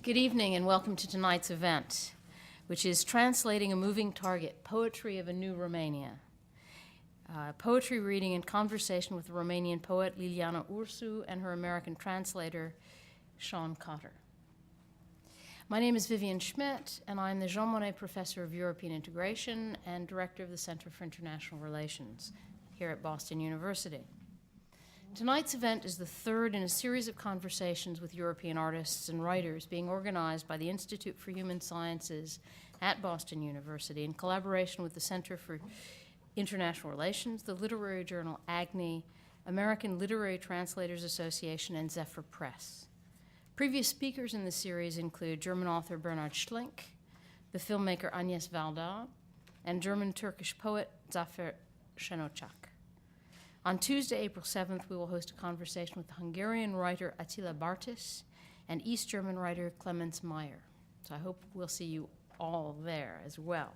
Good evening and welcome to tonight's event, which is Translating a Moving Target, Poetry of a New Romania. Poetry reading and conversation with the Romanian poet Liliana Ursu and her American translator, Cotter. My name is Vivian Schmidt, and I'm the Jean Monnet Professor of European Integration and Director of the Center for International Relations here at Boston University. Tonight's event is the third in a series of conversations with European artists and writers being organized by the Institute for Human Sciences at Boston University in collaboration with the Center for International Relations, the literary journal Agni, American Literary Translators Association, and Zephyr Press. Previous speakers in the series include German author Bernhard Schlink, the filmmaker Agnes Varda, and German-Turkish poet Zafer Şenocak. On Tuesday, April 7th, we will host a conversation with the Hungarian writer Attila Bartis and East German writer Clemens Meyer. So I hope we'll see you all there as well.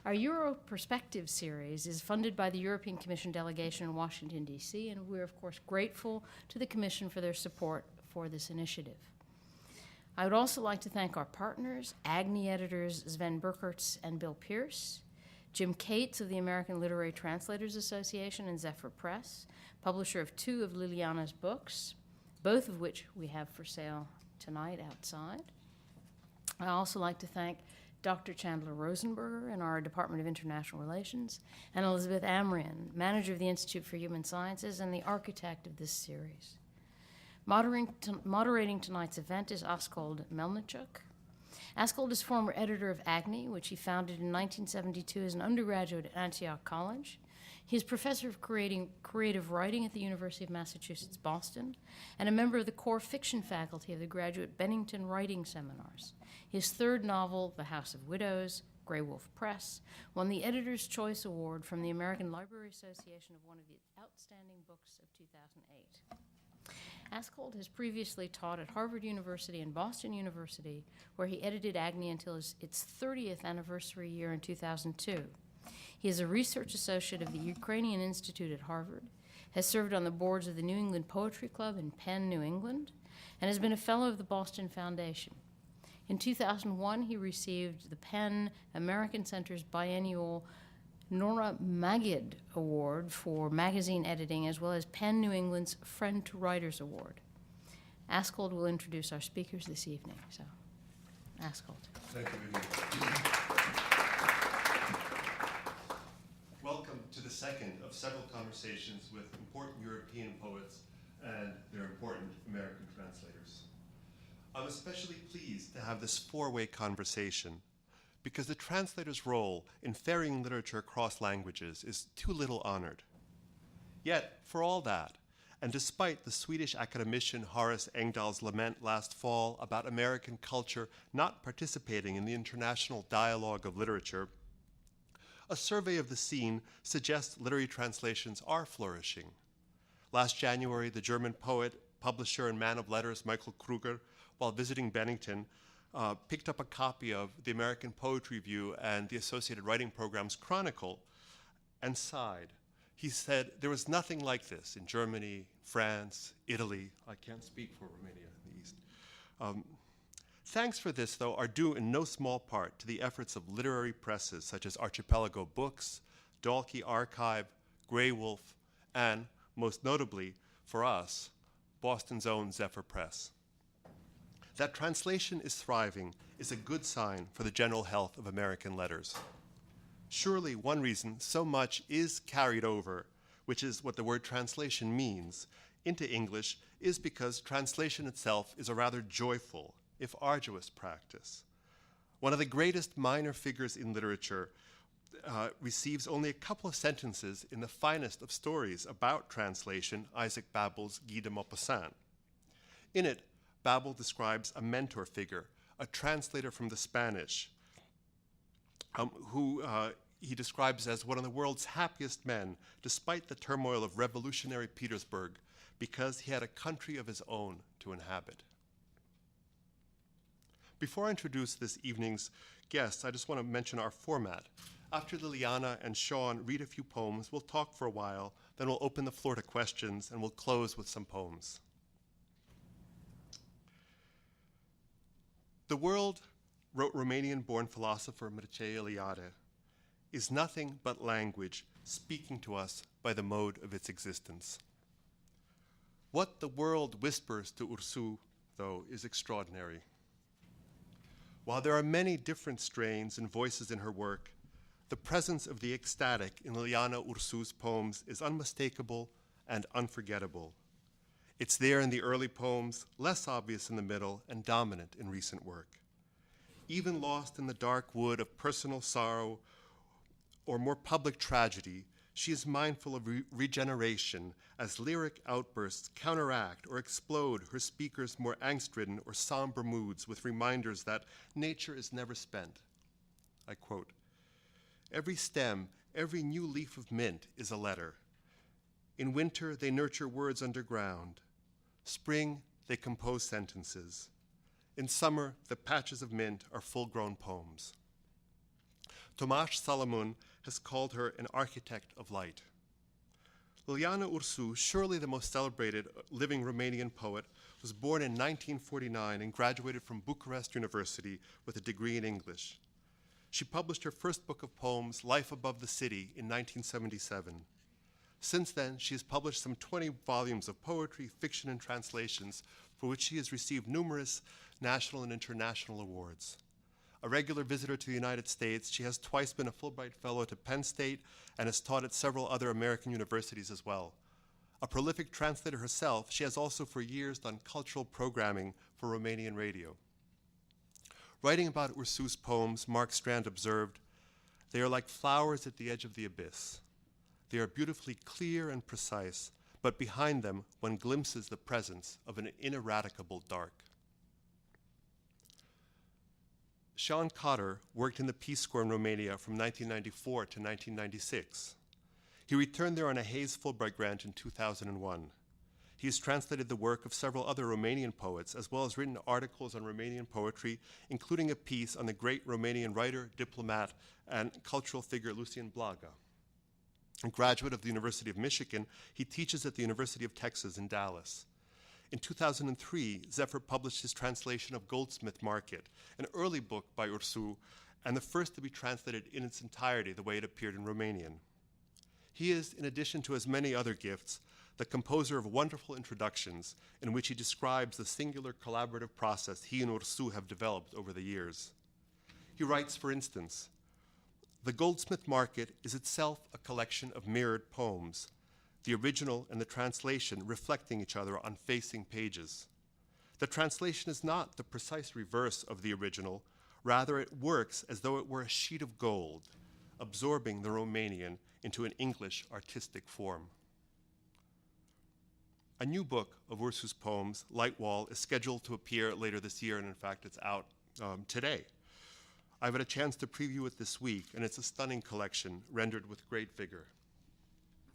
Our Euro Perspective series is funded by the European Commission delegation in Washington, D.C., and we're, of course, grateful to the Commission for their support for this initiative. I would also like to thank our partners, Agni editors Sven Burkertz and Bill Pierce, Jim Cates of the American Literary Translators Association and Zephyr Press, publisher of two of Liliana's books, both of which we have for sale tonight outside. I also like to thank Dr. Chandler Rosenberger in our Department of International Relations, and Elizabeth Amrian, manager of the Institute for Human Sciences and the architect of this series. Moderating tonight's event is Askold Melnichuk. Askold is former editor of Agni, which he founded in 1972 as an undergraduate at Antioch College. He is professor of creative writing at the University of Massachusetts, Boston, and a member of the core fiction faculty of the graduate Bennington Writing Seminars. His third novel, The House of Widows, Grey Wolf Press, won the Editor's Choice Award from the American Library Association of one of the outstanding books of 2008. Askold has previously taught at Harvard University and Boston University, where he edited Agni until its 30th anniversary year in 2002. He is a research associate of the Ukrainian Institute at Harvard, has served on the boards of the New England Poetry Club in Penn, New England, and has been a fellow of the Boston Foundation. In 2001, he received the Penn American Center's biennial Nora Magid Award for magazine editing, as well as Penn New England's Friend to Writers Award. Askold will introduce our speakers this evening. So, Askold. Thank you, Vivian. Welcome to the second of several conversations with important European poets and their important American translators. I'm especially pleased to have this four-way conversation because the translator's role in ferrying literature across languages is too little honored. Yet, for all that, and despite the Swedish academician Horace Engdahl's lament last fall about American culture not participating in the international dialogue of literature, a survey of the scene suggests literary translations are flourishing. Last January, the German poet, publisher, and man of letters Michael Kruger, while visiting Bennington, picked up a copy of the American Poetry Review and the Associated Writing Program's Chronicle and sighed. He said, there was nothing like this in Germany, France, Italy. I can't speak for Romania in the East. Thanks for this, though, are due in no small part to the efforts of literary presses such as Archipelago Books, Dalkey Archive, Grey Wolf, and, most notably, for us, Boston's own Zephyr Press. That translation is thriving is a good sign for the general health of American letters. Surely one reason so much is carried over, which is what the word translation means, into English is because translation itself is a rather joyful, if arduous, practice. One of the greatest minor figures in literature receives only a couple of sentences in the finest of stories about translation, Isaac Babel's Guy de Maupassant. In it, Babel describes a mentor figure, a translator from the Spanish, who he describes as one of the world's happiest men, despite the turmoil of revolutionary Petersburg, because he had a country of his own to inhabit. Before I introduce this evening's guests, I just want to mention our format. After Liliana and Sean read a few poems, we'll talk for a while, then we'll open the floor to questions, and we'll close with some poems. The world, wrote Romanian-born philosopher Mircea Eliade, is nothing but language speaking to us by the mode of its existence. What the world whispers to Ursu, though, is extraordinary. While there are many different strains and voices in her work, the presence of the ecstatic in Liliana Ursu's poems is unmistakable and unforgettable. It's there in the early poems, less obvious in the middle, and dominant in recent work. Even lost in the dark wood of personal sorrow or more public tragedy, she is mindful of regeneration as lyric outbursts counteract or explode her speakers' more angst-ridden or somber moods with reminders that nature is never spent. I quote, "Every stem, every new leaf of mint is a letter. In winter, they nurture words underground. Spring, they compose sentences. In summer, the patches of mint are full-grown poems." Tomasz Salamun has called her an architect of light. Liliana Ursu, surely the most celebrated living Romanian poet, was born in 1949 and graduated from Bucharest University with a degree in English. She published her first book of poems, Life Above the City, in 1977. Since then, she has published some 20 volumes of poetry, fiction, and translations, for which she has received numerous national and international awards. A regular visitor to the United States, she has twice been a Fulbright Fellow to Penn State and has taught at several other American universities as well. A prolific translator herself, she has also for years done cultural programming for Romanian radio. Writing about Ursu's poems, Mark Strand observed, "They are like flowers at the edge of the abyss. They are beautifully clear and precise, but behind them one glimpses the presence of an ineradicable dark." Sean Cotter worked in the Peace Corps in Romania from 1994 to 1996. He returned there on a Hayes Fulbright grant in 2001. He has translated the work of several other Romanian poets, as well as written articles on Romanian poetry, including a piece on the great Romanian writer, diplomat, and cultural figure Lucian Blaga. A graduate of the University of Michigan, he teaches at the University of Texas in Dallas. In 2003, Zephyr published his translation of Goldsmith Market, an early book by Ursu, and the first to be translated in its entirety the way it appeared in Romanian. He is, in addition to his many other gifts, the composer of wonderful introductions in which he describes the singular collaborative process he and Ursu have developed over the years. He writes, for instance, "The Goldsmith Market is itself a collection of mirrored poems, the original and the translation reflecting each other on facing pages. The translation is not the precise reverse of the original, rather it works as though it were a sheet of gold, absorbing the Romanian into an English artistic form." A new book of Ursu's poems, Light Wall, is scheduled to appear later this year, and in fact it's out today. I've had a chance to preview it this week, and it's a stunning collection rendered with great vigor.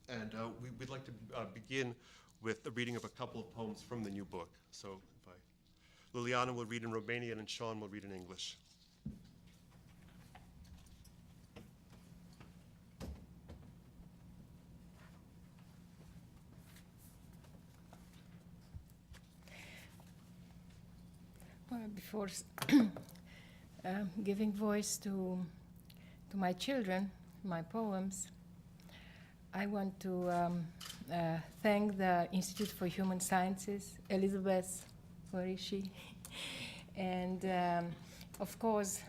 And we'd like to begin with the reading of a couple of poems from the new book. So Liliana will read in Romanian and Sean will read in English. Well, before giving voice to my children, my poems, I want to thank the Institute for Human Sciences, Elizabeth, where is she? And of course,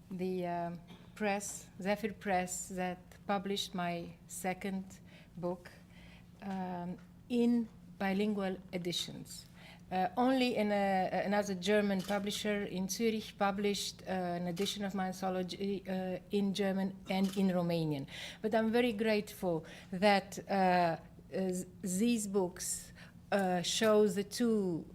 the press, Zephyr Press, that published my second book in bilingual editions. Only another German publisher in Zurich published an edition of my anthology in German and in Romanian. But I'm very grateful that these books show the two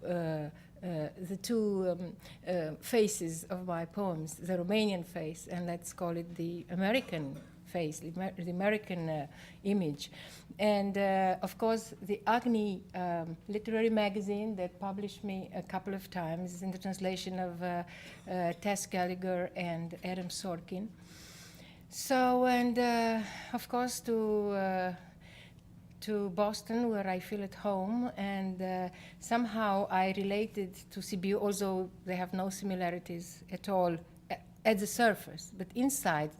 faces of my poems, the Romanian face, and let's call it the American face, the American image. And of course, the Agni literary magazine that published me a couple of times in the translation of Tess Gallagher and Adam Sorkin. So, and of course, to to Boston, where I feel at home, and somehow I related to Sibiu, although they have no similarities at all at the surface. But inside,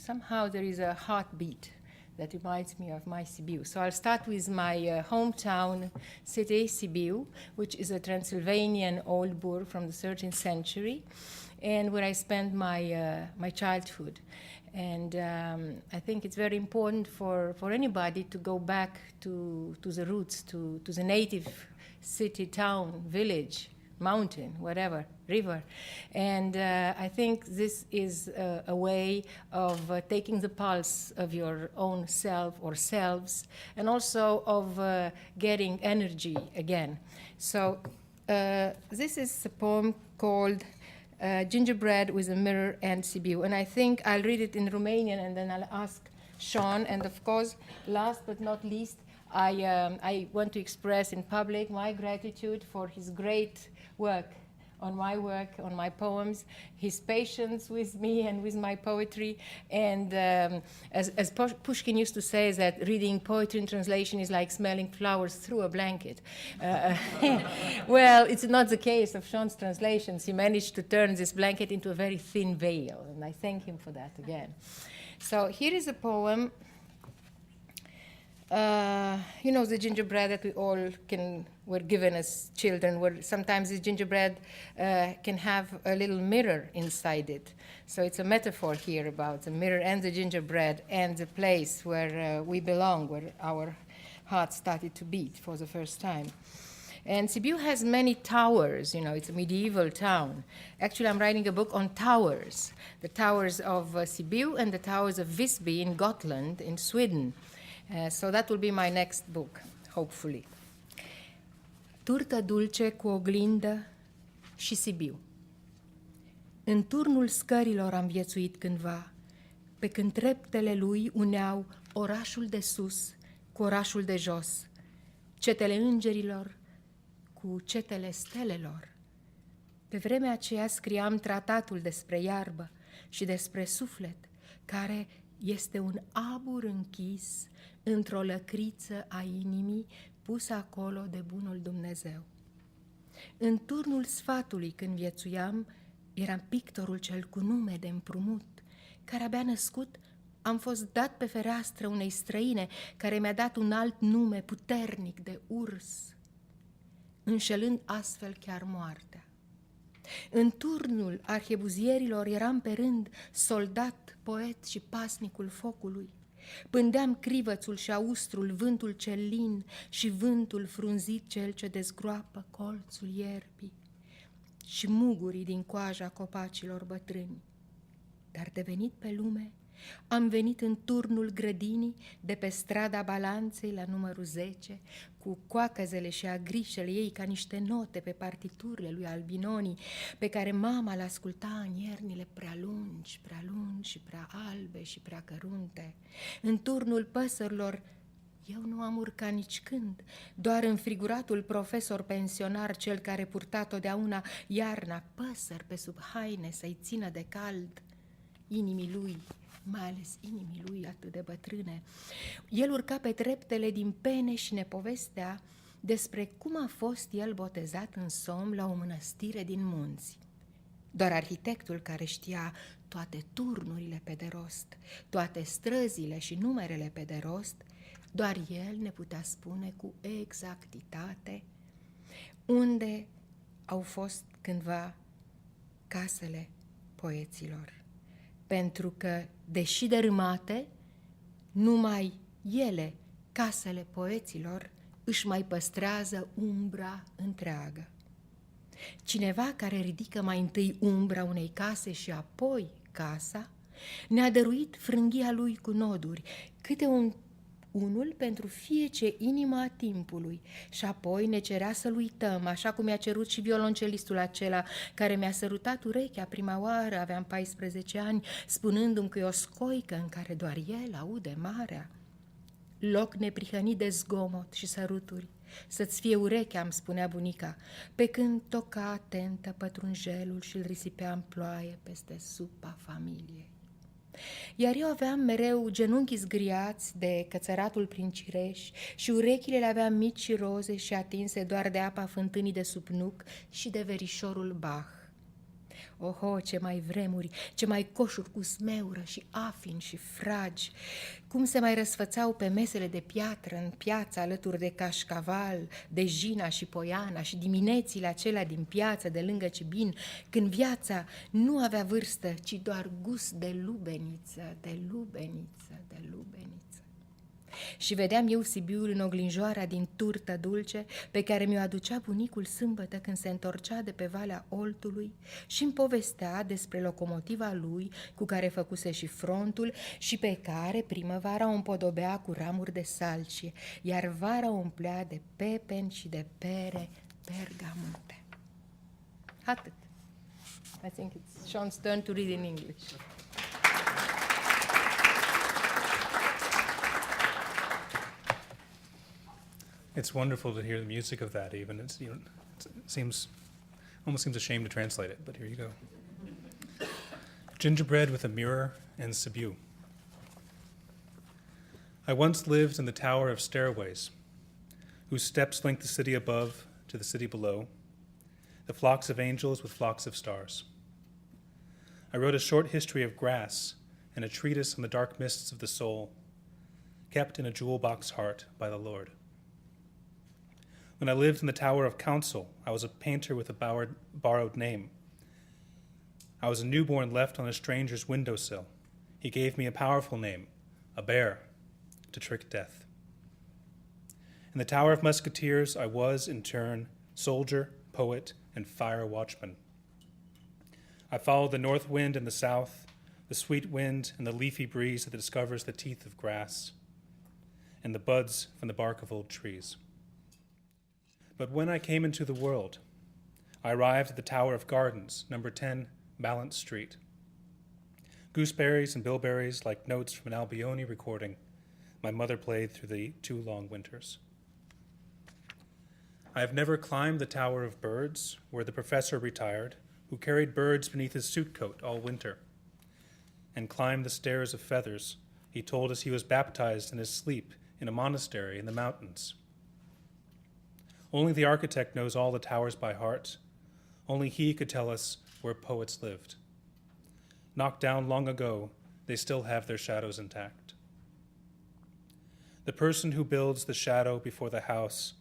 somehow there is a heartbeat that reminds me of my Sibiu. So I'll start with my hometown city, Sibiu, which is a Transylvanian old burg from the 13th century, and where I spent my childhood. And I think it's very important for anybody to go back to the roots, to the native city, town, village, mountain, whatever, river. And I think this is a way of taking the pulse of your own self or selves, and also of getting energy again. So this is a poem called Gingerbread with a Mirror and Sibiu. And I think I'll read it in Romanian and then I'll ask Sean. And of course, last but not least, I want to express in public my gratitude for his great work, on my poems, his patience with me and with my poetry. And as Pushkin used to say, that reading poetry in translation is like smelling flowers through a blanket. Well, it's not the case of Sean's translations. He managed to turn this blanket into a very thin veil, and I thank him for that again. So here is a poem. You know, the gingerbread that we all were given as children, where sometimes this gingerbread can have a little mirror inside it. So it's a metaphor here about the mirror and the gingerbread and the place where we belong, where our hearts started to beat for the first time. And Sibiu has many towers, you know, it's a medieval town. Actually, I'm writing a book on towers, the towers of Sibiu and the towers of Visby in Gotland in Sweden. So that will be my next book, hopefully. Turtă dulce cu oglindă și Sibiu. În turnul scărilor am viețuit cândva, pe când treptele lui uneau orașul de sus cu orașul de jos, cetele îngerilor cu cetele stelelor. Pe vremea aceea scriam tratatul despre iarbă și despre suflet, care este un abur închis într-o lăcriță a inimii pusă acolo de bunul Dumnezeu. În turnul sfatului când viețuiam, eram pictorul cel cu nume de împrumut, care abia născut am fost dat pe fereastră unei străine care mi-a dat un alt nume puternic de urs, înșelând astfel chiar moartea. În turnul arhebuzierilor eram pe rând soldat, poet și pasnicul focului. Pândeam crivățul și austrul, vântul cel lin și vântul frunzit cel ce dezgroapă colțul ierbii și mugurii din coaja copacilor bătrâni. Dar de venit pe lume, am venit în turnul grădinii de pe strada Balanței la numărul 10, cu coacăzele și agrișele ei ca niște note pe partiturile lui Albinoni, pe care mama le asculta în iernile prea lungi și prea albe și prea cărunte. În turnul păsărilor eu nu am urcat nici când, doar înfriguratul profesor pensionar, cel care purta totdeauna iarna păsări pe sub haine să-i țină de cald inimii lui, mai ales inimii lui atât de bătrâne. El urca pe treptele din pene și ne povestea despre cum a fost el botezat în somn la o mănăstire din munți. Doar arhitectul care știa toate turnurile pe de rost, toate străzile și numerele pe de rost, doar el ne putea spune cu exactitate unde au fost cândva casele poeților. Pentru că, deși dărâmate, numai ele, casele poeților, își mai păstrează umbra întreagă. Cineva care ridică mai întâi umbra unei case și apoi casa, ne-a dăruit frânghia lui cu noduri, câte unul pentru fiece inima timpului, și apoi ne cerea să-l uităm, așa cum mi-a cerut și violoncelistul acela care mi-a sărutat urechea prima oară, aveam 14 ani, spunându-mi că e o scoică în care doar el aude marea. Loc neprihănit de zgomot și săruturi, să-ți fie urechea, îmi spunea bunica, pe când toca atentă pătrunjelul și-l risipea în ploaie peste supa familiei. Iar eu aveam mereu genunchii zgriați de cățăratul prin cireș și urechile le aveam mici și roze și atinse doar de apa fântânii de sub nuc și de verișorul Bach. Oho, ce mai vremuri, ce mai coșuri cu smeură și afini și fragi, cum se mai răsfățau pe mesele de piatră în piață alături de cașcaval, de Jina și Poiana și diminețile acelea din piață de lângă Cibin, când viața nu avea vârstă, ci doar gust de lubeniță, de lubeniță, de lubeniță. Și vedeam eu Sibiul în oglinjoara din turtă dulce pe care mi-o aducea bunicul sâmbătă când se întorcea de pe Valea Oltului și îmi povestea despre locomotiva lui cu care făcuse și frontul și pe care primăvara o împodobea cu ramuri de salcie, iar vara o umplea de pepeni și de pere pergamunte. Atât. I think it's Sean's turn to read in English. It's wonderful to hear the music of that. Even it seems almost seems a shame to translate it, but here you go. Gingerbread with a mirror and Sibiu. I once lived in the tower of stairways, whose steps linked the city above to the city below, the flocks of angels with flocks of stars. I wrote a short history of grass and a treatise on the dark mists of the soul, kept in a jewel box heart by the Lord. When I lived in the Tower of Council, I was a painter with a borrowed name. I was a newborn left on a stranger's windowsill. He gave me a powerful name, a bear, to trick death. In the Tower of Musketeers, I was, in turn, soldier, poet, and fire watchman. I followed the north wind and the south, the sweet wind and the leafy breeze that discovers the teeth of grass, and the buds from the bark of old trees. But when I came into the world, I arrived at the Tower of Gardens, number 10, Balance Street. Gooseberries and bilberries, like notes from an Albione recording, my mother played through the 2 long winters. I have never climbed the Tower of Birds, where the professor retired, who carried birds beneath his suit coat all winter, and climbed the stairs of feathers. He told us he was baptized in his sleep in a monastery in the mountains. Only the architect knows all the towers by heart. Only he could tell us where poets lived. Knocked down long ago, they still have their shadows intact. The person who builds the shadow before the house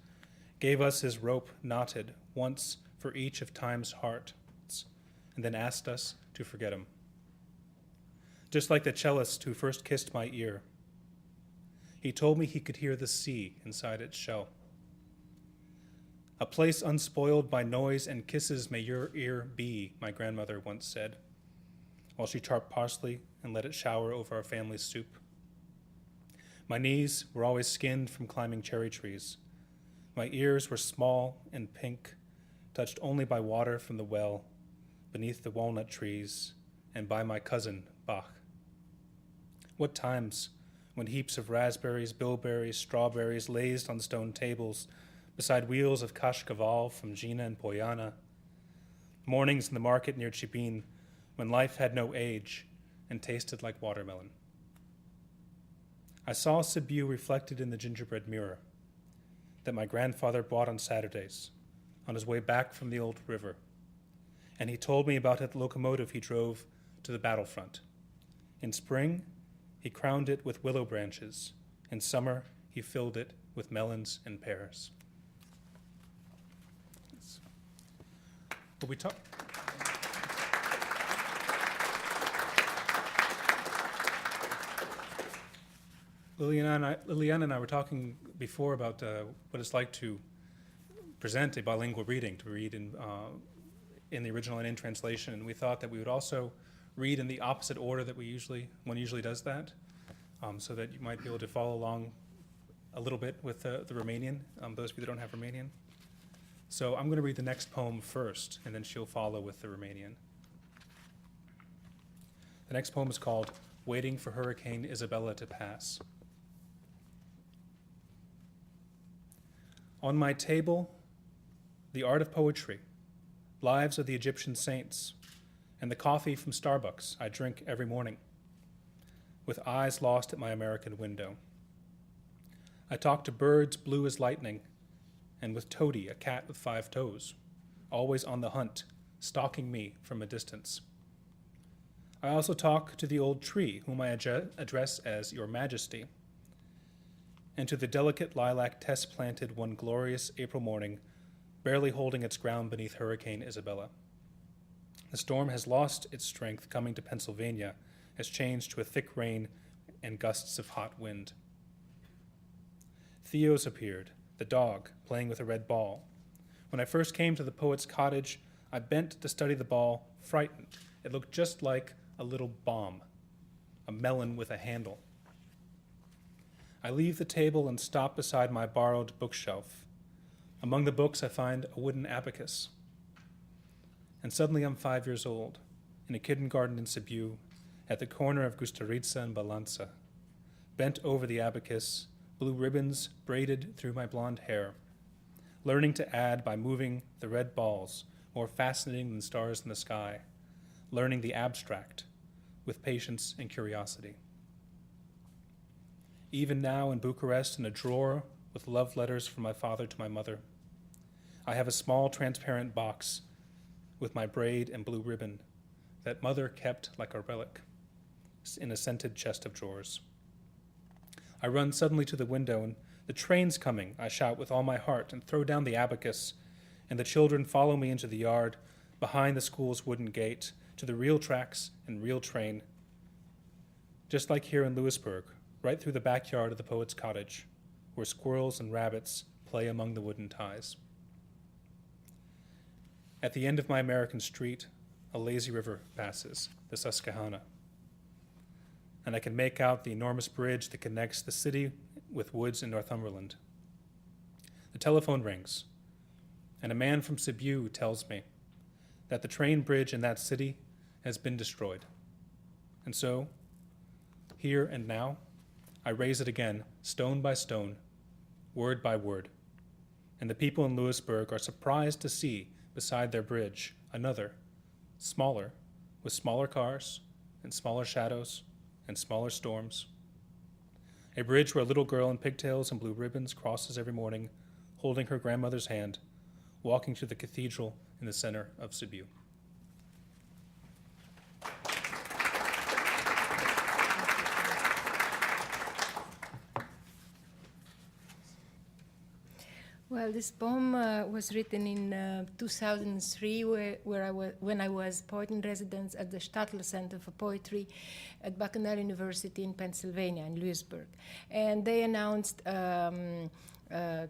gave us his rope knotted once for each of time's hearts, and then asked us to forget him. Just like the cellist who first kissed my ear. He told me he could hear the sea inside its shell. A place unspoiled by noise and kisses may your ear be, my grandmother once said, while she chopped parsley and let it shower over our family soup. My knees were always skinned from climbing cherry trees. My ears were small and pink, touched only by water from the well, beneath the walnut trees, and by my cousin, Bach. What times, when heaps of raspberries, bilberries, strawberries lazed on stone tables, beside wheels of kashkaval from Jina and Poiana, mornings in the market near Chibin, when life had no age and tasted like watermelon. I saw Sibiu reflected in the gingerbread mirror that my grandfather bought on Saturdays on his way back from the old river, and he told me about the locomotive he drove to the battlefront. In spring, he crowned it with willow branches. In summer, he filled it with melons and pears. Will we talk? Liliana and I were talking before about what it's like to present a bilingual reading, to read in the original and in translation, and we thought that we would also read in the opposite order that one usually does that, so that you might be able to follow along a little bit with the Romanian, those of you that don't have Romanian. So I'm going to read the next poem first, and then she'll follow with the Romanian. The next poem is called Waiting for Hurricane Isabella to Pass. On my table, the art of poetry, lives of the Egyptian saints, and the coffee from Starbucks I drink every morning. with eyes lost at my American window. I talk to birds blue as lightning, and with Toady, a cat with 5 toes, always on the hunt, stalking me from a distance. I also talk to the old tree, whom I address as Your Majesty, and to the delicate lilac Tess planted one glorious April morning, barely holding its ground beneath Hurricane Isabella. The storm has lost its strength coming to Pennsylvania, has changed to a thick rain and gusts of hot wind. Theo's appeared, the dog, playing with a red ball. When I first came to the poet's cottage, I bent to study the ball, frightened. It looked just like a little bomb, a melon with a handle. I leave the table and stop beside my borrowed bookshelf. Among the books, I find a wooden abacus. And suddenly I'm 5 years old, in a kindergarten in Sibiu, at the corner of Gustarica and Balanța, bent over the abacus, blue ribbons braided through my blonde hair, learning to add by moving the red balls, more fascinating than stars in the sky, learning the abstract with patience and curiosity. Even now in Bucharest, in a drawer with love letters from my father to my mother, I have a small transparent box with my braid and blue ribbon that mother kept like a relic in a scented chest of drawers. I run suddenly to the window, and the train's coming, I shout with all my heart, and throw down the abacus, and the children follow me into the yard, behind the school's wooden gate, to the real tracks and real train, just like here in Louisburg, right through the backyard of the poet's cottage, where squirrels and rabbits play among the wooden ties. At the end of my American street, a lazy river passes, the Susquehanna, and I can make out the enormous bridge that connects the city with woods in Northumberland. The telephone rings, and a man from Sibiu tells me that the train bridge in that city has been destroyed. And so, here and now, I raise it again, stone by stone, word by word, and the people in Louisburg are surprised to see beside their bridge another, smaller, with smaller cars and smaller shadows and smaller storms. A bridge where a little girl in pigtails and blue ribbons crosses every morning, holding her grandmother's hand, walking to the cathedral in the center of Sibiu. Well, this poem was written in 2003, when I was poet in residence at the Stadler Center for Poetry at Buchanan University in Pennsylvania, in Louisburg. And they announced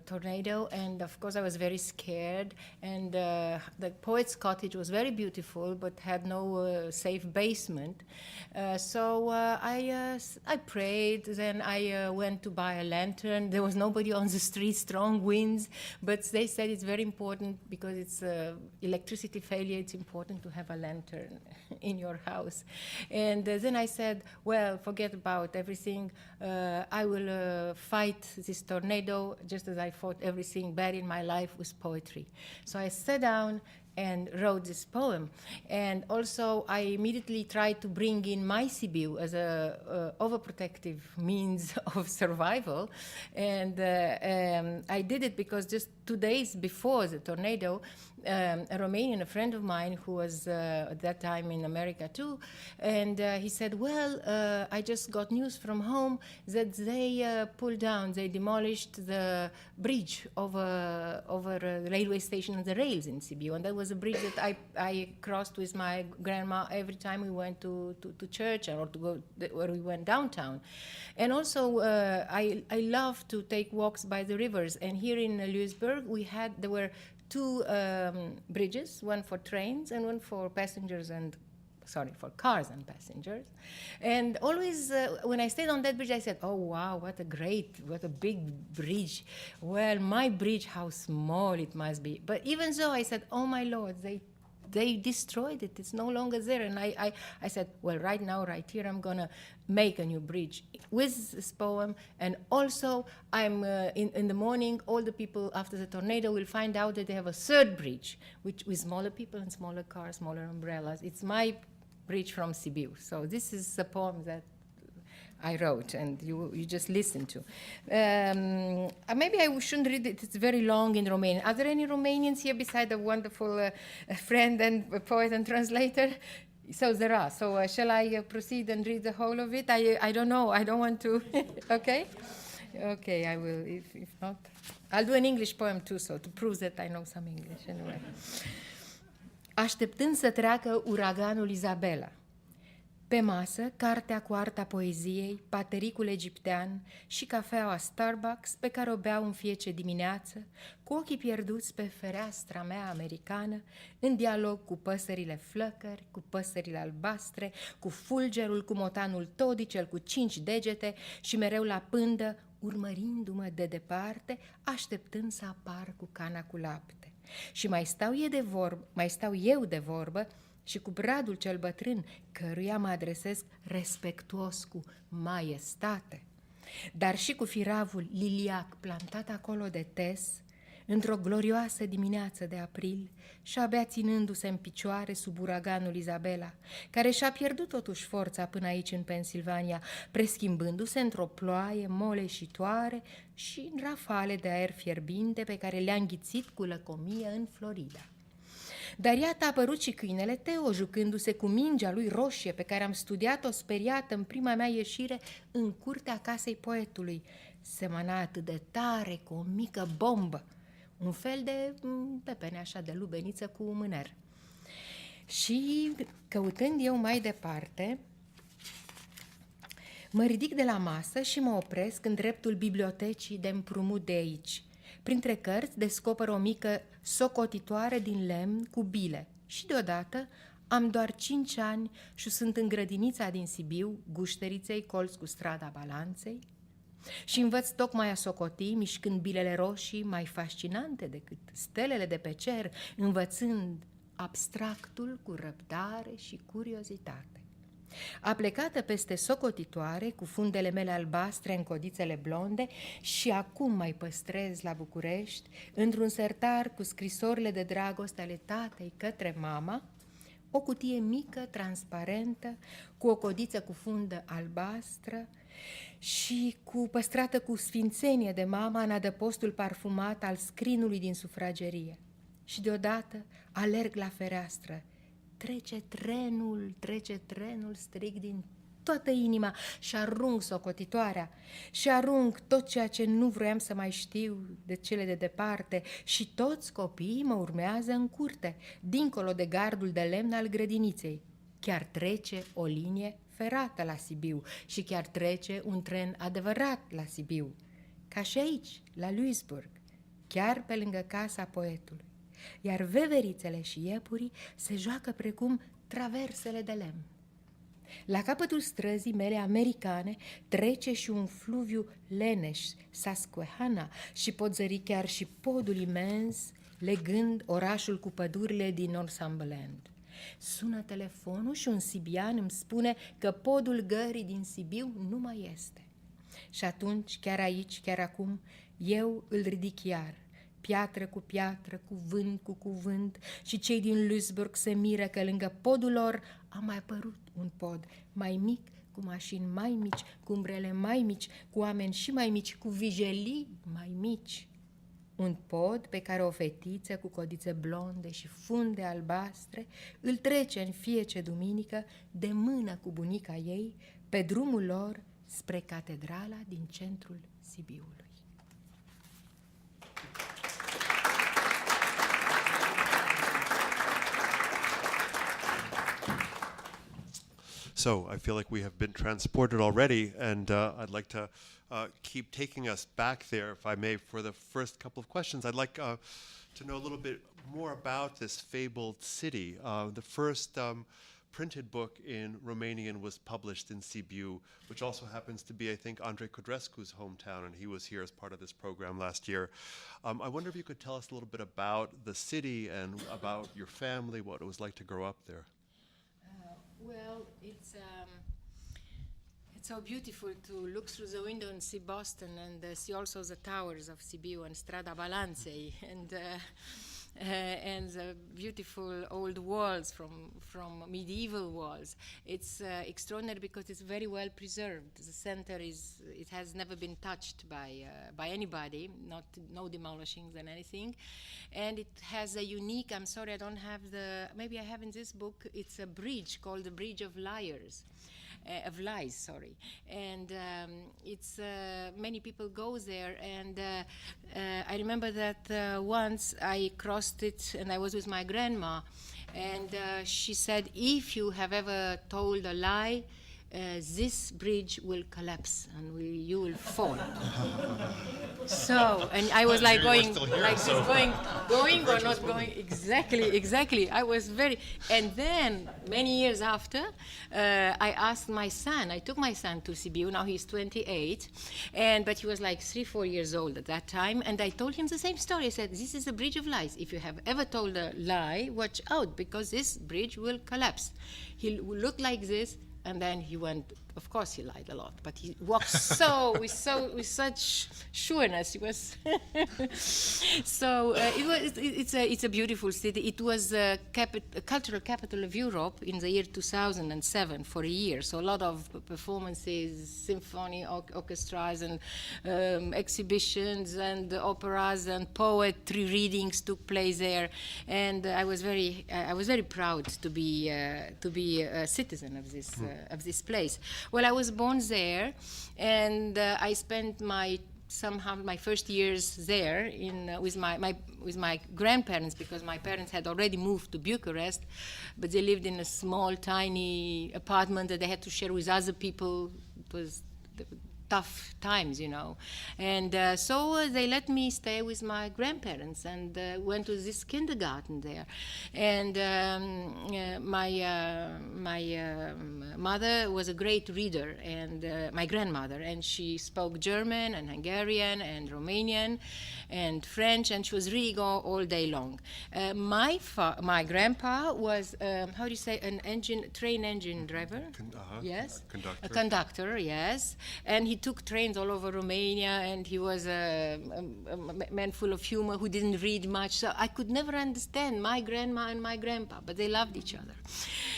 tornado, and of course I was very scared, and the poet's cottage was very beautiful but had no safe basement, so I prayed. Then I went to buy a lantern. There was nobody on the street, strong winds, but they said it's very important because it's electricity failure, it's important to have a lantern in your house. And then I said, well, forget about everything, I will fight this tornado just as I fought everything bad in my life with poetry. So I sat down and wrote this poem. And also I immediately tried to bring in my Sibiu as a overprotective means of survival. And I did it because just 2 days before the tornado, a Romanian, a friend of mine who was at that time in America too, and he said, well, I just got news from home that they pulled down, they demolished the bridge over a railway station and the rails in Sibiu, and that was a bridge that I crossed with my grandma every time we went to church or to go where we went downtown. And also I love to take walks by the rivers, and here in Louisburg there were 2 bridges, one for trains and one for passengers and for cars and passengers. And always when I stayed on that bridge, I said, oh wow, what a big bridge. Well, my bridge, how small it must be. But even so, I said, oh my Lord, they destroyed it. It's no longer there. And I said, well, right now, right here, I'm going to make a new bridge with this poem. And also, I'm in the morning, all the people after the tornado will find out that they have a 3rd bridge, with smaller people and smaller cars, smaller umbrellas. It's my bridge from Sibiu. So this is a poem that I wrote, and you just listen to. Maybe I shouldn't read it. It's very long in Romanian. Are there any Romanians here beside a wonderful friend and poet and translator? So there are. So shall I proceed and read the whole of it? I don't know. I don't want to. Okay? Okay, I will. If not, I'll do an English poem too, so to prove that I know some English anyway. Așteptând să treacă uraganul Isabela. Pe masă, cartea cu arta poeziei, patericul egiptean și cafeaua Starbucks pe care o beau în fiecare dimineață, cu ochii pierduți pe fereastra mea americană, în dialog cu păsările flăcări, cu păsările albastre, cu fulgerul, cu motanul todicel cu 5 degete și mereu la pândă, urmărindu-mă de departe, așteptând să apar cu cana cu lapte. Și mai stau eu de vorbă și cu bradul cel bătrân, căruia mă adresez respectuos cu maestate, dar și cu firavul liliac plantat acolo de tes, într-o glorioasă dimineață de april și abia ținându-se în picioare sub uraganul Isabela, care și-a pierdut totuși forța până aici în Pennsylvania, preschimbându-se într-o ploaie moleșitoare și în rafale de aer fierbinte pe care le-a înghițit cu lăcomie în Florida. Dar iată a apărut și câinele Teo, jucându-se cu mingea lui roșie pe care am studiat-o speriată în prima mea ieșire în curtea casei poetului. Semăna atât de tare cu o mică bombă, un fel de pepene așa de lubeniță cu mâner. Și căutând eu mai departe, mă ridic de la masă și mă opresc în dreptul bibliotecii de împrumut de aici. Printre cărți descoper o mică socotitoare din lemn cu bile și deodată am doar 5 ani și sunt în grădinița din Sibiu, Gușteriței, colț cu strada Balanței, și învăț tocmai a socoti, mișcând bilele roșii mai fascinante decât stelele de pe cer, învățând abstractul cu răbdare și curiozitate. Aplecată peste socotitoare, cu fundele mele albastre în codițele blonde, și acum mai păstrez la București, într-un sertar cu scrisorile de dragoste ale tatei către mama, o cutie mică, transparentă, cu o codiță cu fundă albastră și păstrată cu sfințenie de mama în adăpostul parfumat al scrinului din sufragerie. Și deodată alerg la fereastră. Trece trenul, strig din toată inima și arunc socotitoarea și arunc tot ceea ce nu vroiam să mai știu de cele de departe și toți copiii mă urmează în curte, dincolo de gardul de lemn al grădiniței. Chiar trece o linie ferată la Sibiu și chiar trece un tren adevărat la Sibiu, ca și aici, la Louisburg, chiar pe lângă casa poetului. Iar veverițele și iepurii se joacă precum traversele de lemn. La capătul străzii mele americane trece și un fluviu leneș, Susquehanna, și pot zări chiar și podul imens, legând orașul cu pădurile din Northumberland. Sună telefonul și un sibian îmi spune că podul gării din Sibiu nu mai este. Și atunci, chiar aici, chiar acum, eu îl ridic iar, piatră cu piatră, cuvânt cu cuvânt, și cei din Louisburg se miră că lângă podul lor a mai apărut un pod mai mic, cu mașini mai mici, cu umbrele mai mici, cu oameni și mai mici, cu vijelii mai mici. Un pod pe care o fetiță cu codițe blonde și funde albastre îl trece în fiecare duminică de mână cu bunica ei pe drumul lor spre catedrala din centrul Sibiului. So I feel like we have been transported already, and I'd like to keep taking us back there, if I may, for the first couple of questions. I'd like to know a little bit more about this fabled city. The first printed book in Romanian was published in Sibiu, which also happens to be, I think, Andrei Codrescu's hometown, and he was here as part of this program last year. I wonder if you could tell us a little bit about the city and about your family, what it was like to grow up there. Well, it's so beautiful to look through the window and see Boston and see also the towers of Sibiu and Strada Balanței. And and the beautiful old walls from medieval walls. It's extraordinary because it's very well preserved. The center it has never been touched by anybody, no demolishings and anything, and it has a unique. I'm sorry, I don't have maybe I have in this book. It's a bridge called the Bridge of Lies, sorry, and it's many people go there, and I remember that once I crossed it and I was with my grandma, and she said, if you have ever told a lie, this bridge will collapse and you will fall. So, and I was like going or not going. Exactly. I was and then many years after, I asked my son, I took my son to Sibiu, now he's 28, but he was like 3-4 years old at that time, and I told him the same story. I said, this is a bridge of lies. If you have ever told a lie, watch out, because this bridge will collapse. He will look like this. And then he went. Of course, he lied a lot, but he walked with such sureness. He was so. It's a beautiful city. It was a cultural capital of Europe in the year 2007 for a year. So a lot of performances, symphony orchestras, and exhibitions, and operas, and poetry readings took place there. And I was very proud to be a citizen of this place. Well, I was born there, and I spent my first years there with my grandparents, because my parents had already moved to Bucharest, but they lived in a small, tiny apartment that they had to share with other people. It was tough times, and so they let me stay with my grandparents, and went to this kindergarten there. And my mother was a great reader, and my grandmother, and she spoke German and Hungarian and Romanian and French, and she was reading all day long. My grandpa was how do you say, train engine driver? Yes, Conductor. A conductor, yes, and he took trains all over Romania, and he was a man full of humor who didn't read much, so I could never understand my grandma and my grandpa, but they loved each other.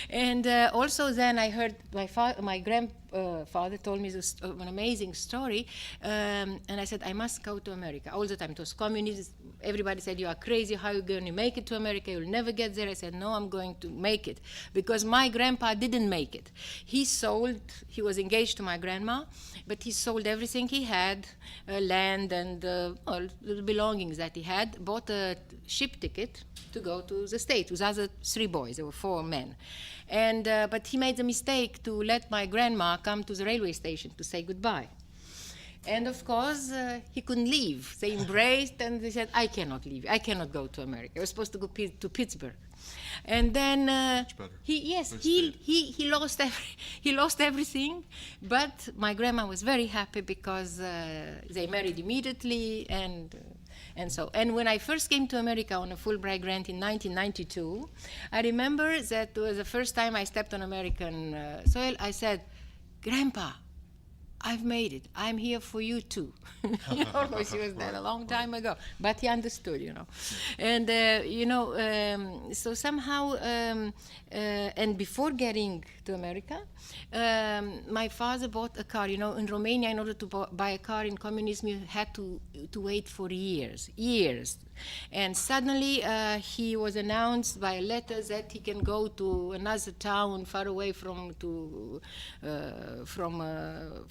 And also then I heard my grandfather told me an amazing story, and I said, I must go to America. All the time it was communism. Everybody said, you are crazy, how are you going to make it to America? You'll never get there. I said, no, I'm going to make it, because my grandpa didn't make it. He was engaged to my grandma, but he sold everything he had, land and the belongings that he had, bought a ship ticket to go to the States with other 3 boys. There were 4 men. And but he made the mistake to let my grandma come to the railway station to say goodbye. And of course, he couldn't leave. They embraced, and they said, I cannot leave. I cannot go to America. I was supposed to go to Pittsburgh. And then he lost everything. But my grandma was very happy, because they married immediately, and when I first came to America on a Fulbright grant in 1992, I remember that was the first time I stepped on American soil. I said, Grandpa, I've made it. I'm here for you too. Of course, he was dead a long time ago, but he understood, And so somehow, and before getting to America, my father bought a car. In Romania, in order to buy a car in communism, you had to wait for years. And suddenly, he was announced by a letter that he can go to another town far away from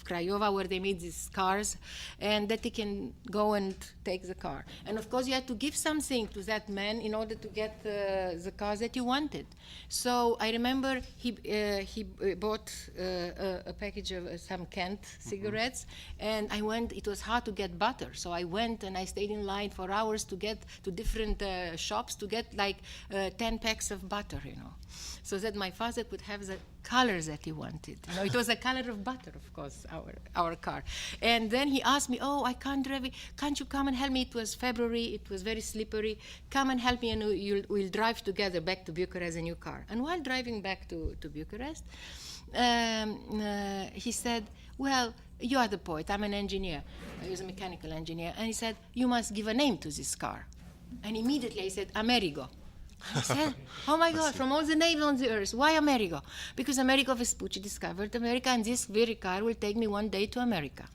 Craiova, where they made these cars, and that he can go and take the car. And of course, you had to give something to that man in order to get the cars that you wanted. So I remember he bought a package of some Kent cigarettes, and I went. It was hard to get butter, so I went and I stayed in line for hours to get to different shops to get like 10 packs of butter, so that my father could have the colors that he wanted. It was the color of butter, of course, our car. And then he asked me, I can't drive it. Can't you come and help me? It was February. It was very slippery. Come and help me, and we'll drive together back to Bucharest in your car. And while driving back to Bucharest, he said, well, you are the poet. I'm an engineer. I was a mechanical engineer. And he said, you must give a name to this car. And immediately I said, Amerigo. I said, oh my God, from all the names on the earth, why Amerigo? Because Amerigo Vespucci discovered America, and this very car will take me one day to America.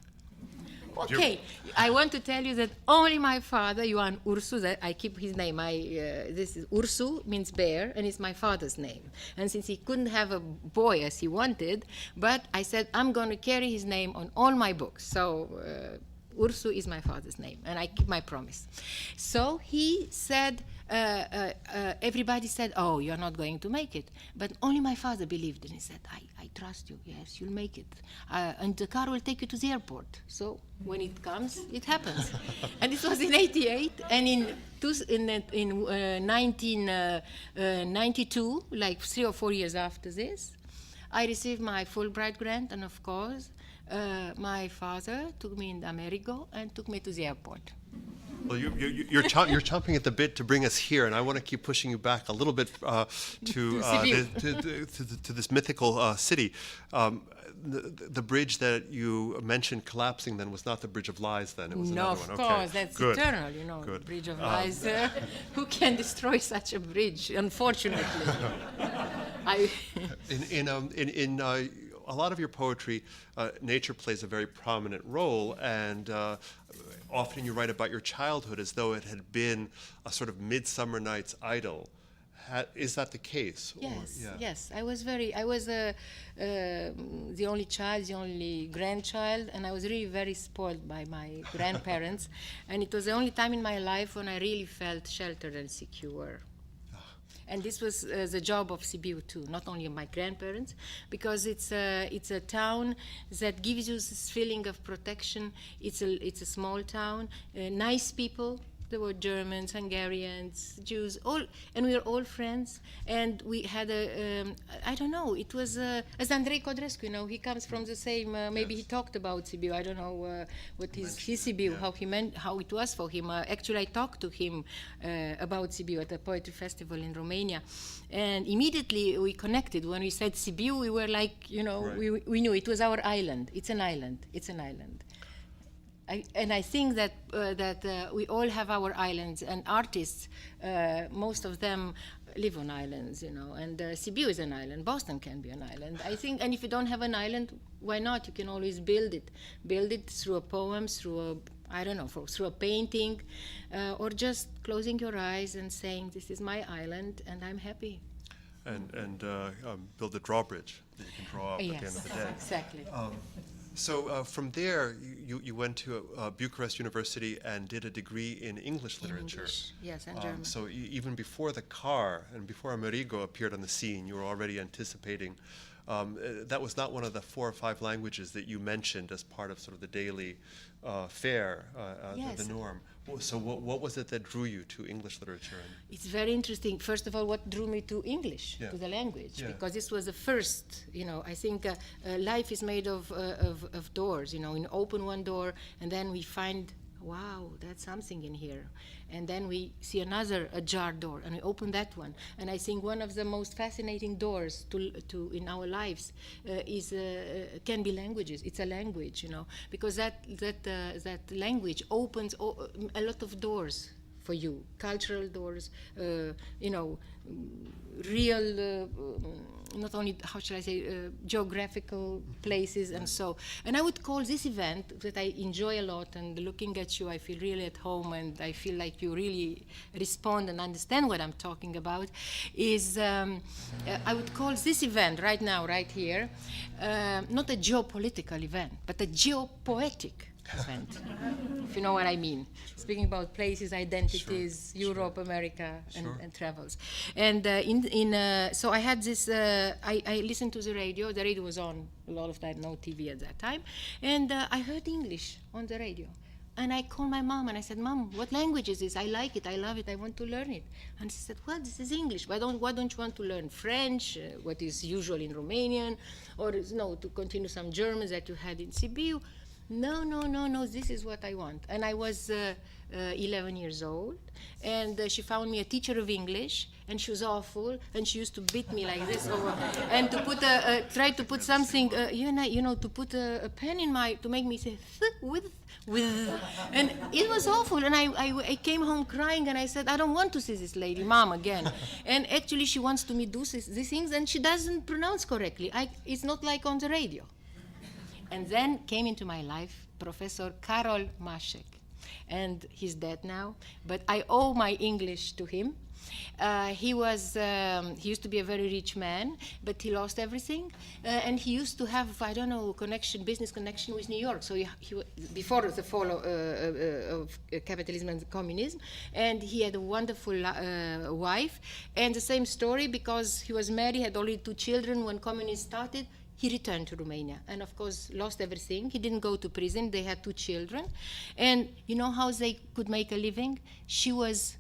Okay, I want to tell you that only my father, Ioan Ursu, that I keep his name. This is Ursu means bear, and it's my father's name. And since he couldn't have a boy as he wanted, but I said I'm going to carry his name on all my books. So Ursu is my father's name, and I keep my promise. So he said, everybody said, oh, you're not going to make it. But only my father believed, and he said, I trust you, yes, you'll make it. And the car will take you to the airport. So when it comes, it happens. And this was in 88, and in 1992, like 3 or 4 years after this, I received my Fulbright grant, and of course, my father took me in Amerigo and took me to the airport. Well, you're chomping at the bit to bring us here, and I want to keep pushing you back a little bit to this mythical city. The bridge that you mentioned collapsing then was not the Bridge of Lies then, it was no, another one. Of course, that's Good. eternal, you know, Good. Bridge of Lies. Who can destroy such a bridge, unfortunately? In a lot of your poetry, nature plays a very prominent role, and often you write about your childhood as though it had been a sort of Midsummer Night's Idyll. Is that the case? Yes, yes. I was the only child, the only grandchild, and I was really very spoiled by my grandparents. And it was the only time in my life when I really felt sheltered and secure. And this was the job of Sibiu too, not only of my grandparents, because it's a town that gives you this feeling of protection. It's a small town, nice people. There were Germans, Hungarians, Jews, and we were all friends. And we had I don't know, it was, as Andrei Codrescu, you know, he comes from the same, maybe he talked about Sibiu, I don't know what his Sibiu, how it was for him. Actually, I talked to him about Sibiu at a poetry festival in Romania. And immediately we connected. When we said Sibiu, we were like, you know, right. we knew it was our island. It's an island. It's an island. And I think that we all have our islands, and artists, most of them live on islands, you know, and Sibiu is an island, Boston can be an island, I think, and if you don't have an island, why not? You can always build it through a poem, through a painting, or just closing your eyes and saying, this is my island, and I'm happy. And build a drawbridge that you can draw up at the end of the day. Exactly. So from there, you went to Bucharest University and did a degree in English literature. English, yes, and German. So even before the car and before Amerigo appeared on the scene, you were already anticipating. That was not one of the 4 or 5 languages that you mentioned as part of sort of the daily fare, yes. the norm. So what was it that drew you to English literature? It's very interesting. First of all, what drew me to English, to the language, because this was the first, you know, I think life is made of doors, you know, you open one door and then we find, wow, that's something in here. And then we see another ajar door, and we open that one. And I think one of the most fascinating doors to in our lives can be languages. It's a language, you know, because that language opens a lot of doors for you, cultural doors, you know, real, not only, how shall I say, geographical places and so. And I would call this event that I enjoy a lot, and looking at you, I feel really at home, and I feel like you really respond and understand what I'm talking about, is I would call this event right now, right here, not a geopolitical event, but a geopoetic event, if you know what I mean. Speaking about places, identities, Europe, America, and travels. And so I had this, I listened to the radio. The radio was on a lot of time, no TV at that time. And I heard English on the radio. And I called my mom and I said, Mom, what language is this? I like it, I love it, I want to learn it. And she said, well, this is English. Why don't you want to learn French, what is usual in Romanian, or to continue some German that you had in Sibiu? No, this is what I want. And I was 11 years old, and she found me a teacher of English, and she was awful, and she used to beat me like this over, and to put try to put something, to put a pen in to make me say with, and it was awful. And I came home crying, and I said, I don't want to see this lady, Mom, again. And actually, she wants to me do these things, and she doesn't pronounce correctly. It's not like on the radio. And then came into my life Professor Karol Maszek. And he's dead now, but I owe my English to him. He used to be a very rich man, but he lost everything. And he used to have, business connection with New York. So before the fall of capitalism and communism. And he had a wonderful wife. And the same story, because he was married, had only 2 children when communism started. He returned to Romania and, of course, lost everything. He didn't go to prison. They had 2 children. And you know how they could make a living? She was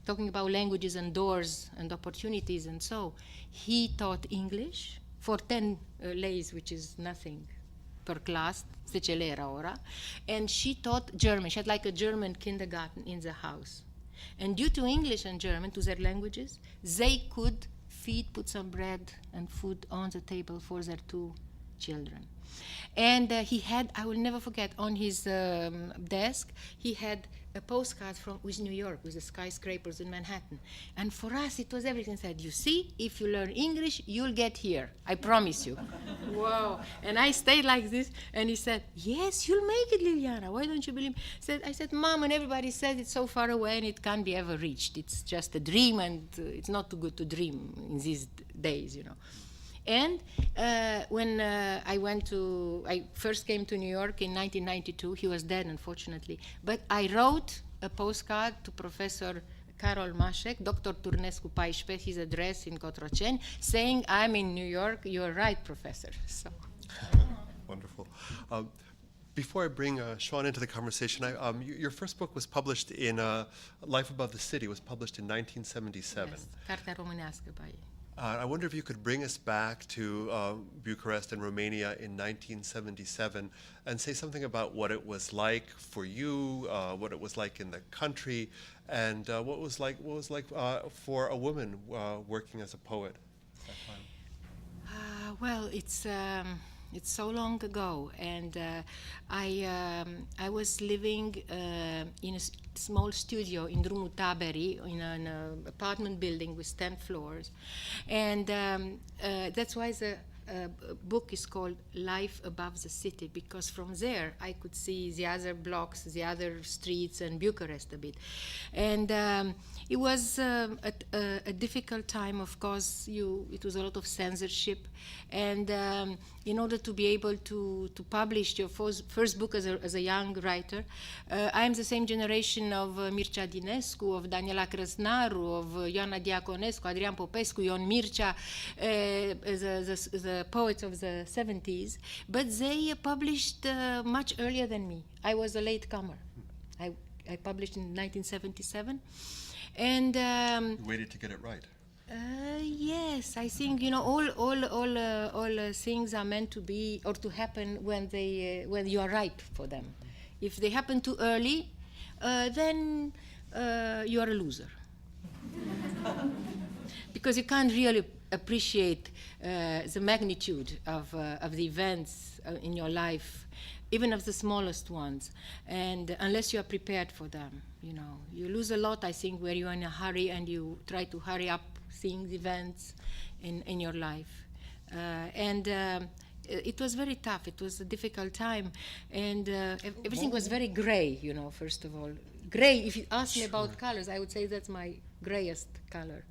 talking about languages and doors and opportunities, and so he taught English for 10 leis, which is nothing per class, 10 lei era ora. And she taught German. She had like a German kindergarten in the house. And due to English and German, to their languages, they could put some bread and food on the table for their 2 children. And he had, I will never forget, on his desk, he had a postcard with New York, with the skyscrapers in Manhattan. And for us, it was everything. Said, you see, if you learn English, you'll get here. I promise you. Wow. And I stayed like this, and he said, yes, you'll make it, Liliana. Why don't you believe me? I said, Mom, and everybody said it's so far away, and it can't be ever reached. It's just a dream, and it's not too good to dream in these days, And when I first came to New York in 1992, he was dead, unfortunately, but I wrote a postcard to Professor Karol Maszek, Dr. Turnescu 14, his address in Cotroceni, saying, I'm in New York, you're right, Professor. So. Wonderful. Before I bring Sean into the conversation, your first book was published in Life Above the City, was published in 1977. Yes, Cartea Românească by I wonder if you could bring us back to Bucharest and Romania in 1977 and say something about what it was like for you, what it was like in the country, and what was like for a woman working as a poet at that time. Well, it's so long ago, and I was living in a small studio in Drumul Taberii, in an apartment building with 10 floors, and that's why the book is called Life Above the City, because from there I could see the other blocks, the other streets, and Bucharest a bit. And it was a difficult time, of course. It was a lot of censorship, and in order to be able to publish your first book as a young writer, I'm the same generation of Mircea Dinescu, of Daniela Crăsnaru, of Ioana Diaconescu, Adrian Popescu, Ion Mircea, the poets of the 70s, but they published much earlier than me. I was a latecomer. I published in 1977, and You waited to get it right. yes, I think all things are meant to be or to happen when you are ripe for them. If they happen too early, then you are a loser. Because you can't really appreciate the magnitude of the events in your life, even of the smallest ones, and unless you are prepared for them, you lose a lot, I think, where you are in a hurry and you try to hurry up things, events in your life, and it was very tough. It was a difficult time, and everything was very gray. First of all, gray. If you ask me about colors, I would say that's my grayest color.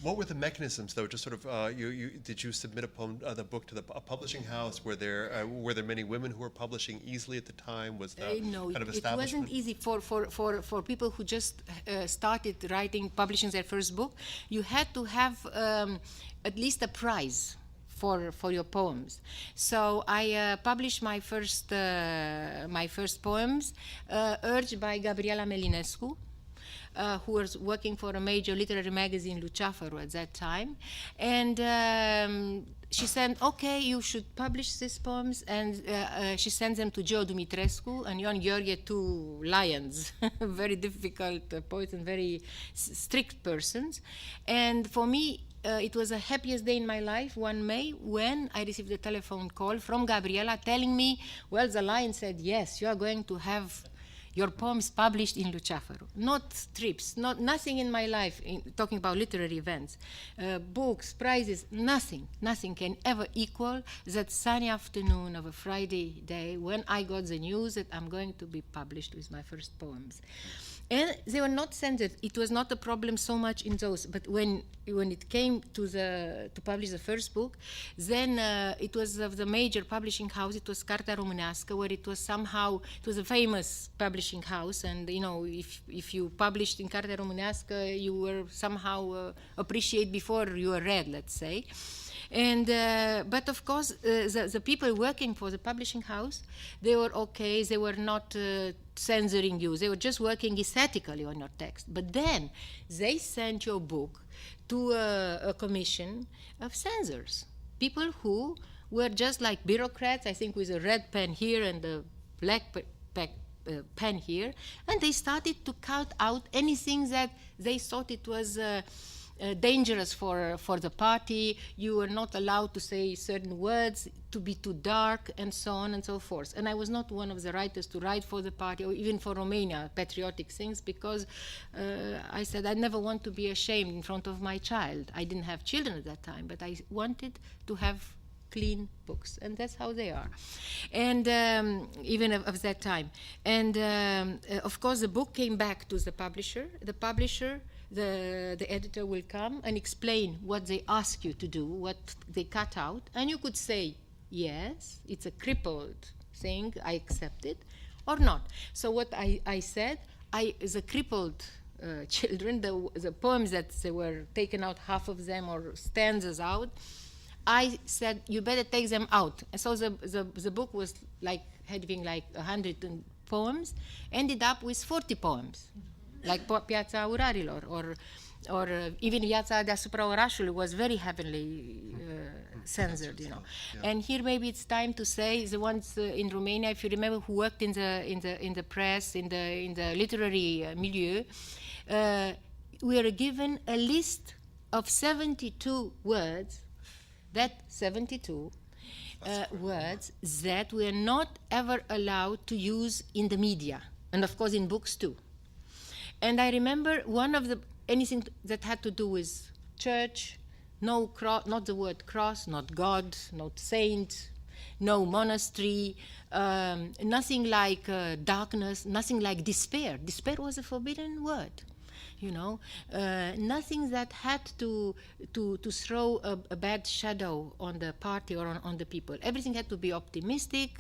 What were the mechanisms, though? Just sort of, did you submit the book to a publishing house? Were there many women who were publishing easily at the time? Was the no, kind of it establishment? wasn't easy for people who just started publishing their first book. You had to have at least a prize for your poems. So I published my first poems, urged by Gabriela Melinescu, who was working for a major literary magazine, Luceafărul, at that time. And she said, okay, you should publish these poems, and she sent them to Joe Dumitrescu and Ion Gheorghe, two lions, very difficult poets and very strict persons. And for me, it was the happiest day in my life, one May, when I received a telephone call from Gabriela telling me, well, the lion said, yes, you are going to have your poems published in Luceafărul. Not trips, nothing in my life, talking about literary events, books, prizes, nothing can ever equal that sunny afternoon of a Friday day when I got the news that I'm going to be published with my first poems. And they were not censored. It was not a problem so much in those, but when it came to publish the first book, then it was of the major publishing house. It was Cartea Românească, where it was a famous publishing house, and if you published in Cartea Românească, you were somehow appreciated before you were read, let's say. And but of course, the people working for the publishing house, they were okay. They were not censoring you. They were just working aesthetically on your text. But then they sent your book to a commission of censors, people who were just like bureaucrats, I think, with a red pen here and a black pen here, and they started to cut out anything that they thought it was dangerous for the party. You were not allowed to say certain words, to be too dark, and so on and so forth. And I was not one of the writers to write for the party or even for Romania, patriotic things, because I said I never want to be ashamed in front of my child. I didn't have children at that time, but I wanted to have clean books, and that's how they are. And even of that time. And of course, the book came back to the publisher. The editor will come and explain what they ask you to do, what they cut out, and you could say, yes, it's a crippled thing, I accept it, or not. So what I said, the crippled children, the poems that they were taken out, half of them, or stanzas out, I said, you better take them out. And so the book was having 100 poems, ended up with 40 poems. Like Piața Urarilor, or even Viața deasupra orașului was very heavily censored, Yeah. And here maybe it's time to say the ones in Romania, if you remember, who worked in the press, in the literary milieu, we are given a list of 72 words. That 72 words that we are not ever allowed to use in the media, and of course in books too. And I remember anything that had to do with church, no cross, not the word cross, not God, not saint, no monastery, nothing like darkness, nothing like despair. Despair was a forbidden word, nothing that had to throw a bad shadow on the party or on the people. Everything had to be optimistic,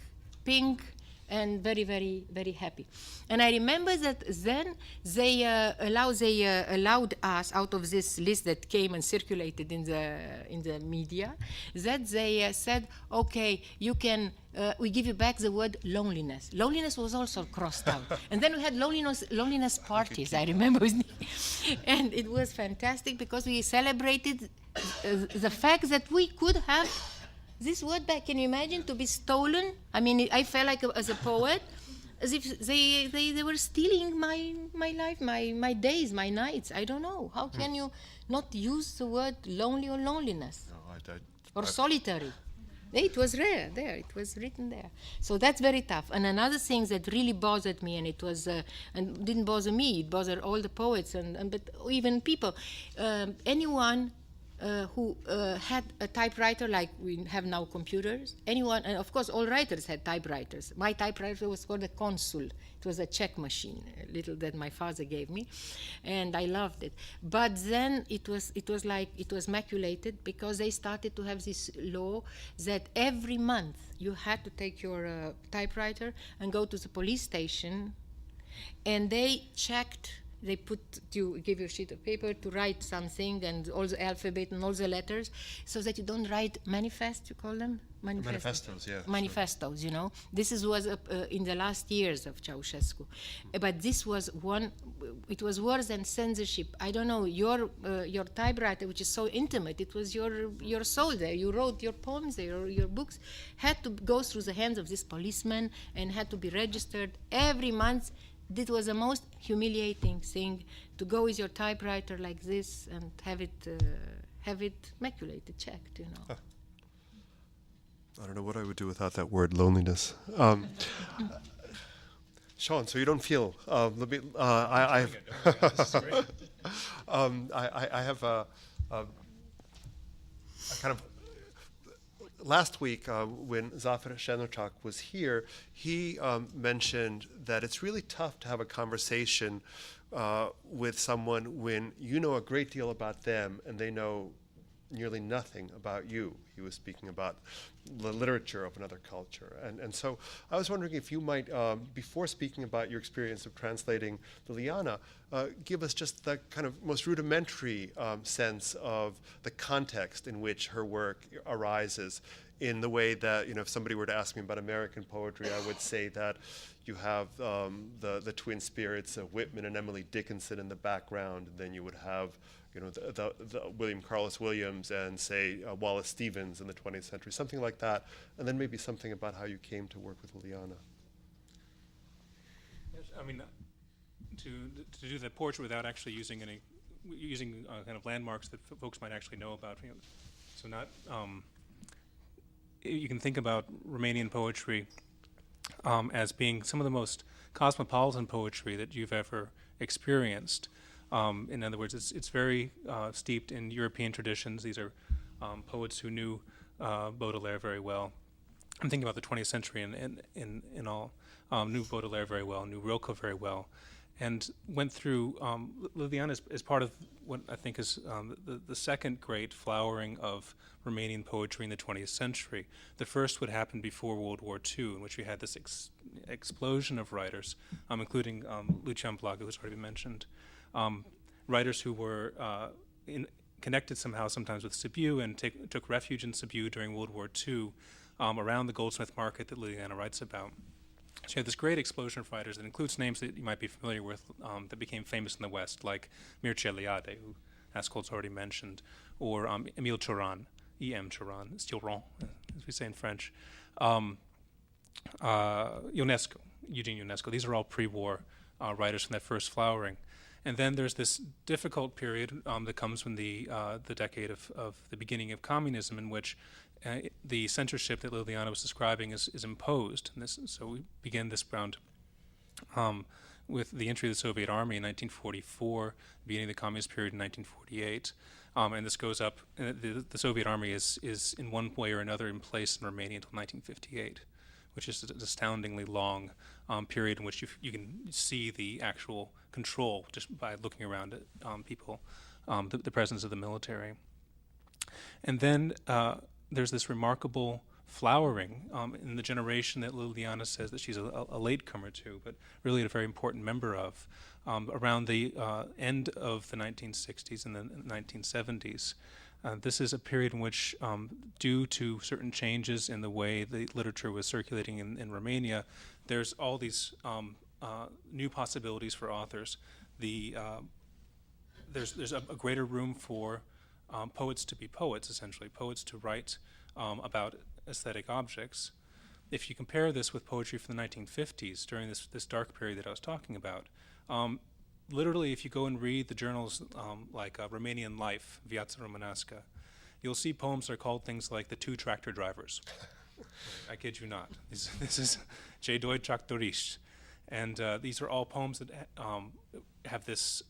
pink, and very, very, very happy. And I remember that then they allowed us, out of this list that came and circulated in the media, that they said, okay, you can, we give you back the word loneliness. Loneliness was also crossed out. And then we had loneliness parties, I remember. And it was fantastic because we celebrated the fact that we could have this word back. Can you imagine, to be stolen? I mean, I felt like, as a poet, as if they were stealing my life, my days, my nights. I don't know. How can you not use the word lonely or loneliness? No, I don't. Or solitary. It was there. It was written there. So that's very tough. And another thing that really bothered me, and it was, and didn't bother me, it bothered all the poets, but even people, anyone who had a typewriter, like we have now computers. Anyone, and of course all writers had typewriters. My typewriter was called a Consul. It was a check machine, a little that my father gave me, and I loved it. But then it was maculated because they started to have this law that every month you had to take your typewriter and go to the police station, and they checked they give you a sheet of paper to write something and all the alphabet and all the letters, so that you don't write manifest, you call them? Manifestos, yeah. Manifestos, you know. This was in the last years of Ceausescu. But this was it was worse than censorship. I don't know, your typewriter, which is so intimate, it was your soul there. You wrote your poems there, your books, had to go through the hands of this policeman and had to be registered every month. This was the most humiliating thing, to go with your typewriter like this and have it maculated, checked, you know. I don't know what I would do without that word, loneliness. Sean, so you don't feel. I have a kind of. Last week, when Zafar Shenochak was here, he mentioned that it's really tough to have a conversation with someone when you know a great deal about them and they know nearly nothing about you. He was speaking about the literature of another culture. And so I was wondering if you might, before speaking about your experience of translating Liliana, give us just the kind of most rudimentary sense of the context in which her work arises, in the way that, you know, if somebody were to ask me about American poetry, I would say that you have the twin spirits of Whitman and Emily Dickinson in the background, and then you would have, you know, the William Carlos Williams and, say, Wallace Stevens in the 20th century, something like that, and then maybe something about how you came to work with Liliana. Yes, I mean, to do the portrait without actually using kind of landmarks that folks might actually know about. You know, so not, you can think about Romanian poetry as being some of the most cosmopolitan poetry that you've ever experienced. In other words, it's very steeped in European traditions. These are poets who knew Baudelaire very well. I'm thinking about the 20th century in all. Knew Baudelaire very well, knew Rilke very well, and went through. Liliana is part of what I think is the second great flowering of Romanian poetry in the 20th century. The first would happen before World War II, in which we had this explosion of writers, including Lucian Blaga, who's already been mentioned. Writers who were connected somehow sometimes with Sibiu and took refuge in Sibiu during World War II around the goldsmith market that Liliana writes about. So you have this great explosion of writers that includes names that you might be familiar with that became famous in the West, like Mircea Eliade, who Ascolt's already mentioned, or Émile Cioran, E.M. Cioran, Cioran, as we say in French, Ionesco, Eugene Ionesco. These are all pre-war writers from that first flowering. And then there's this difficult period that comes when the decade of the beginning of communism, in which the censorship that Liliana was describing is imposed. And so we begin this round with the entry of the Soviet Army in 1944, beginning of the communist period in 1948. And this goes up, the Soviet Army is in one way or another in place in Romania until 1958, which is an astoundingly long period in which you can see the actual control just by looking around at people, the presence of the military. And then there's this remarkable flowering in the generation that Liliana says that she's a latecomer to, but really a very important member of, around the end of the 1960s and the 1970s. This is a period in which, due to certain changes in the way the literature was circulating in Romania, there's all these new possibilities for authors. There's a greater room for poets to be poets, essentially, poets to write about aesthetic objects. If you compare this with poetry from the 1950s, during this dark period that I was talking about, literally, if you go and read the journals like Romanian Life, Viața Românească, you'll see poems that are called things like The Two Tractor Drivers. I kid you not. This is Cei doi tractoriști. And these are all poems that have this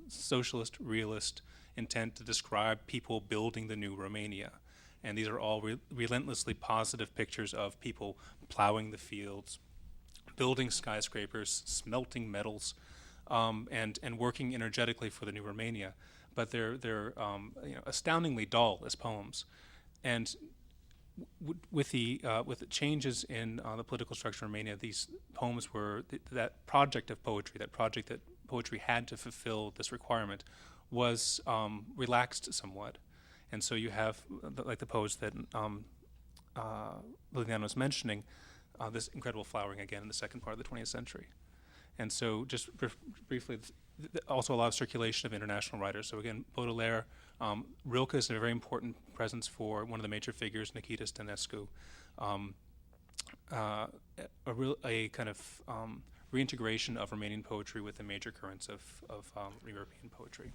socialist, realist intent to describe people building the new Romania. And these are all relentlessly positive pictures of people plowing the fields, building skyscrapers, smelting metals, and working energetically for the new Romania. But they're astoundingly dull as poems. And with the changes in the political structure in Romania, these poems were that project of poetry, that project that poetry had to fulfill this requirement, was relaxed somewhat, and so you have like the poets that Liliana was mentioning, this incredible flowering again in the second part of the 20th century, and so just briefly. Also a lot of circulation of international writers. So again, Baudelaire, Rilke is a very important presence for one of the major figures, Nikita Stănescu. A kind of reintegration of Romanian poetry with the major currents of European poetry.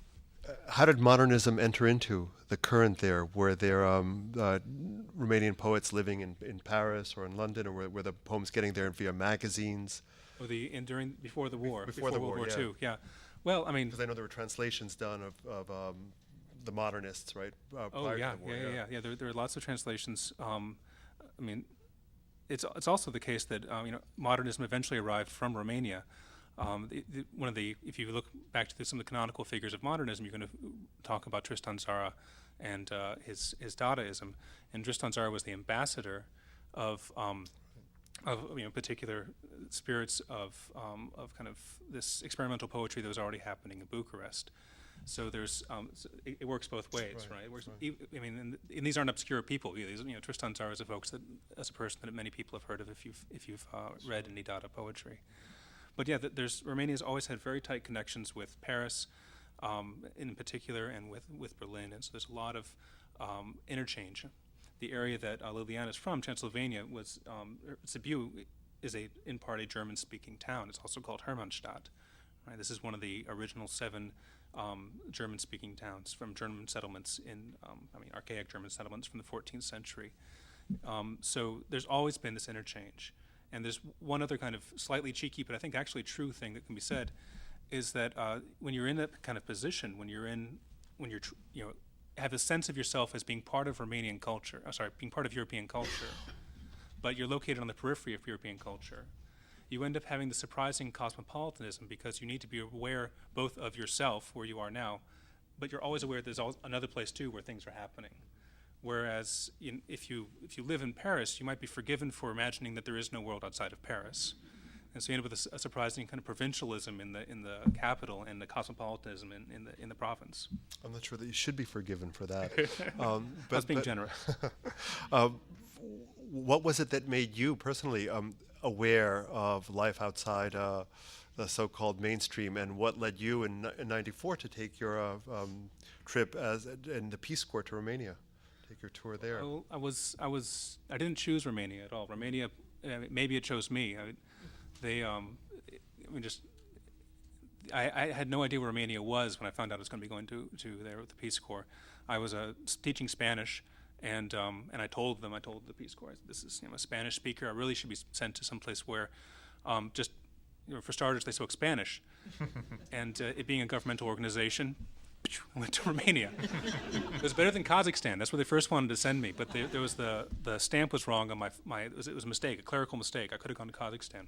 How did modernism enter into the current there? Were there Romanian poets living in Paris or in London, or were the poems getting there via magazines? Or before the war, Before the World war, War yeah. II, yeah. Well, I mean, Because I know there were translations done of the modernists, right? oh Prior yeah, to the war, yeah. There are lots of translations. I mean, it's also the case that modernism eventually arrived from Romania. If you look back to some of the canonical figures of modernism, you're going to talk about Tristan Tzara and his Dadaism. And Tristan Tzara was the ambassador of particular spirits of kind of this experimental poetry that was already happening in Bucharest. So there's it works both ways, right? It works. I mean, and these aren't obscure people. Tristan Tzara is a person that many people have heard of if you've read any Dada poetry. But yeah, Romania's always had very tight connections with Paris, in particular, and with Berlin, and so there's a lot of interchange. The area that Liliana is from, Transylvania, was Sibiu is in part a German-speaking town. It's also called Hermannstadt. Right? This is one of the original 7 German-speaking towns from German settlements archaic German settlements from the 14th century. So there's always been this interchange. And there's one other kind of slightly cheeky, but I think actually true thing that can be said, is that when you're in that kind of position, when you're have a sense of yourself as being part of Romanian culture, being part of European culture, but you're located on the periphery of European culture, you end up having the surprising cosmopolitanism because you need to be aware both of yourself, where you are now, but you're always aware there's another place too where things are happening. Whereas if you live in Paris, you might be forgiven for imagining that there is no world outside of Paris. And so you end up with a surprising kind of provincialism in the capital and the cosmopolitanism in the province. I'm not sure that you should be forgiven for that. I was being generous. What was it that made you personally aware of life outside the so-called mainstream, and what led you in '94 to take your trip in the Peace Corps to Romania? Take your tour there. Well, I didn't choose Romania at all. Romania, maybe it chose me. I had no idea where Romania was when I found out I was going to be going to there with the Peace Corps. I was teaching Spanish, and I told the Peace Corps, this is a Spanish speaker. I really should be sent to some place where, for starters, they spoke Spanish, and it being a governmental organization, I went to Romania. It was better than Kazakhstan. That's where they first wanted to send me, but there was the stamp was wrong on my it was a mistake, a clerical mistake. I could have gone to Kazakhstan.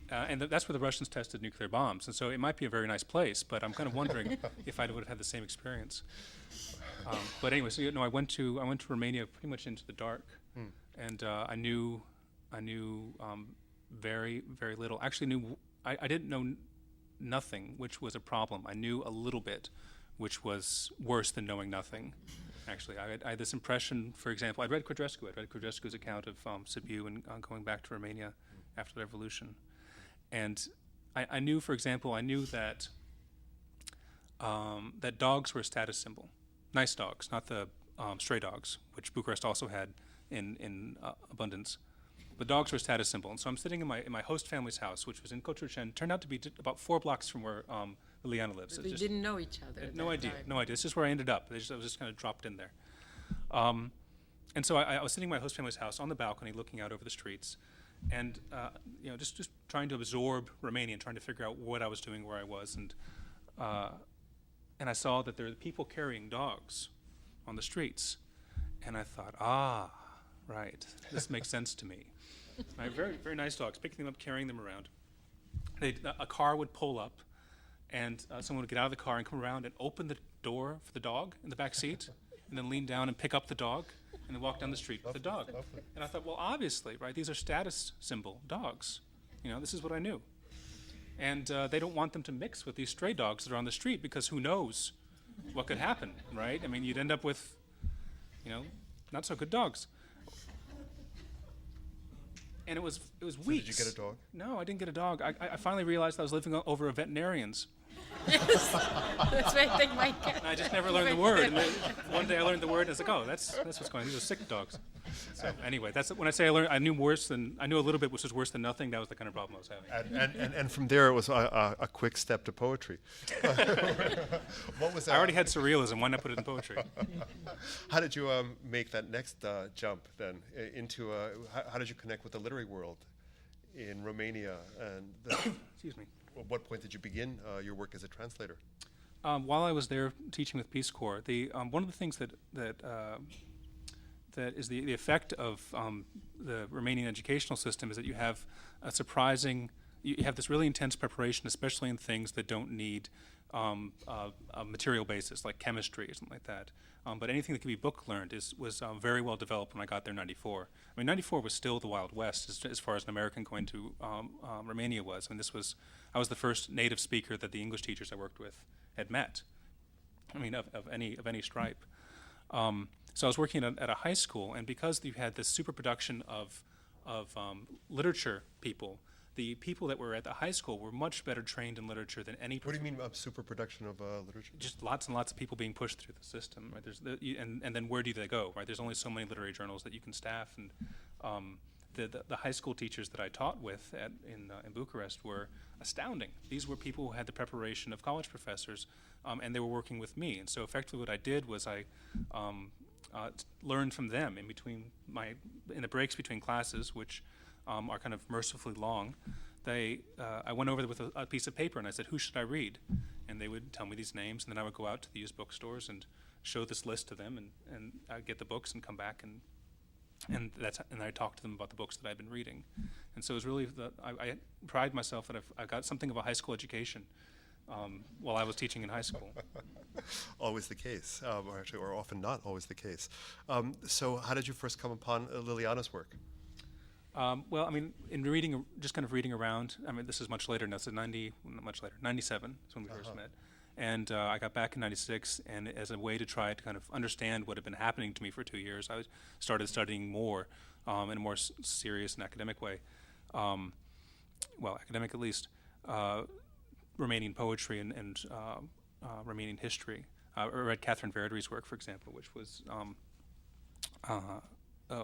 And that's where the Russians tested nuclear bombs, and so it might be a very nice place, but I'm kind of wondering if I would have had the same experience. But anyway, so I went to Romania pretty much into the dark, and I knew very, very little. Actually, I didn't know nothing, which was a problem. I knew a little bit, which was worse than knowing nothing. Actually, I had this impression. For example, I'd read Codrescu. I'd read Codrescu's account of Sibiu and going back to Romania after the revolution. And I knew, for example, that that dogs were a status symbol. Nice dogs, not the stray dogs, which Bucharest also had in abundance. But dogs were a status symbol. And so I'm sitting in my host family's house, which was in Cotter, turned out to be about 4 blocks from where Liliana lives. We didn't know each other. No idea. It's just where I ended up. I was just kind of dropped in there. And so I was sitting in my host family's house on the balcony looking out over the streets. And just trying to absorb Romania, trying to figure out what I was doing, where I was, and I saw that there were people carrying dogs on the streets, and I thought, right, this makes sense to me. Very, very nice dogs, picking them up, carrying them around. A car would pull up, and someone would get out of the car and come around and open the door for the dog in the back seat, and then lean down and pick up the dog, and they walk down the street with a dog. Lovely. And I thought, well, obviously, right, these are status symbol dogs. You know, this is what I knew. And they don't want them to mix with these stray dogs that are on the street because who knows what could happen, right? I mean, you'd end up with, you know, not so good dogs. And it was weeks. Did you get a dog? No, I didn't get a dog. I finally realized I was living over a veterinarian's. Yes, that's why I take my cat. And I just never learned the word. And then one day I learned the word, and I was like, oh, that's what's going on. These are sick dogs. So anyway, that's when I say I knew a little bit, which was worse than nothing. That was the kind of problem I was having. And from there, it was a quick step to poetry. What was that? I already had surrealism. Why not put it in poetry? How did you make that next jump then into? How did you connect with the literary world in Romania? And Excuse me. at what point did you begin your work as a translator? While I was there teaching with Peace Corps, one of the things that is the effect of the Romanian educational system is that you have a surprising, you have this really intense preparation, especially in things that don't need a material basis, like chemistry or something like that. But anything that can be book learned was very well developed when I got there in '94. I mean, '94 was still the Wild West as far as an American going to Romania was. I mean, I was the first native speaker that the English teachers I worked with had met. I mean, of any stripe. So I was working at a high school, and because you had this super production of literature people, the people that were at the high school were much better trained in literature than any. What do you mean super production of literature? Just lots and lots of people being pushed through the system. Right? And then where do they go? Right? There's only so many literary journals that you can staff, and the high school teachers that I taught with in Bucharest were astounding. These were people who had the preparation of college professors, and they were working with me. And so effectively, what I did was I learned from them in the breaks between classes, which are kind of mercifully long. I went over there with a piece of paper and I said, "Who should I read?" And they would tell me these names, and then I would go out to the used bookstores and show this list to them, and I'd get the books and come back and I talked to them about the books that I'd been reading. And so it was really I pride myself that I got something of a high school education while I was teaching in high school. Always the case, or often not always the case. So how did you first come upon Liliana's work? Well, I mean, in just kind of reading around, I mean, this is much later now, so not much later, 97 is when we first met. And I got back in 96, and as a way to try to kind of understand what had been happening to me for 2 years, I started studying more in a more serious and academic way, well, academic at least, Romanian poetry and Romanian history. I read Catherine Verdery's work, for example, which was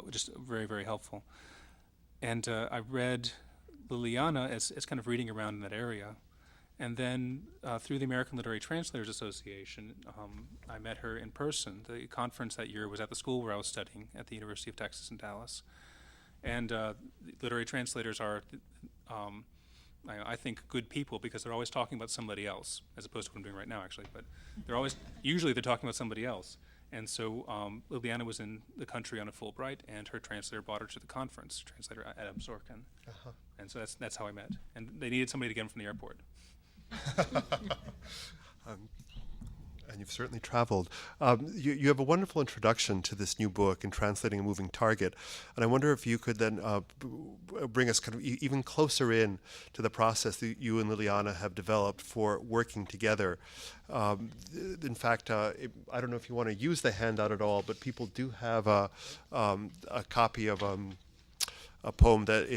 just very, very helpful. And I read Liliana as kind of reading around in that area. And then through the American Literary Translators Association, I met her in person. The conference that year was at the school where I was studying at the University of Texas in Dallas. And literary translators are, I think, good people because they're always talking about somebody else, as opposed to what I'm doing right now, actually. But usually they're talking about somebody else. And so Liliana was in the country on a Fulbright, and her translator brought her to the conference, translator Adam Sorkin. And so that's how I met. And they needed somebody to get him from the airport. And you've certainly traveled. You have a wonderful introduction to this new book in Translating a Moving Target, and I wonder if you could then bring us kind of even closer in to the process that you and Liliana have developed for working together. In fact, I don't know if you want to use the handout at all, but people do have a copy of a poem that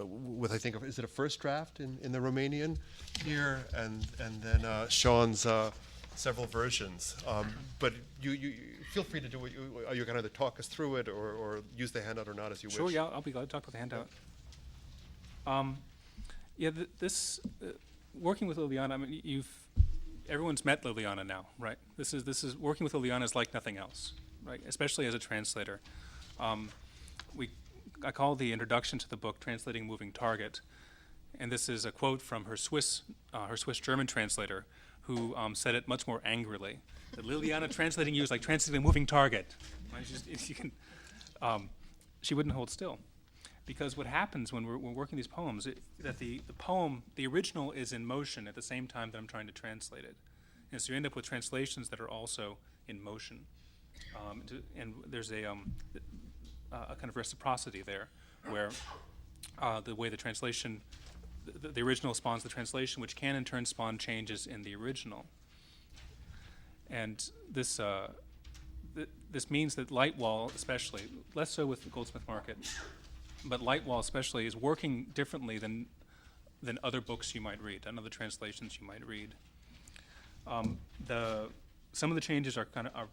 with I think is it a first draft in the Romanian here, and then Sean's several versions. But you feel free to do what you kind of talk us through it or use the handout or not as you wish. Sure, yeah, I'll be glad to talk about the handout. This working with Liliana. I mean, everyone's met Liliana now, right? This is working with Liliana is like nothing else, right? Especially as a translator. I call the introduction to the book "Translating a Moving Target," and this is a quote from her Swiss-German translator, who said it much more angrily. That Liliana translating you is like translating a moving target. She wouldn't hold still, because what happens when we're working these poems, that the poem, the original, is in motion at the same time that I'm trying to translate it, and so you end up with translations that are also in motion. And there's a kind of reciprocity there, where the way the translation, the original spawns the translation, which can in turn spawn changes in the original. And this this means that Lightwall, especially, less so with the Goldsmith Market, but Lightwall especially is working differently than other books you might read, and other translations you might read. Some of the changes are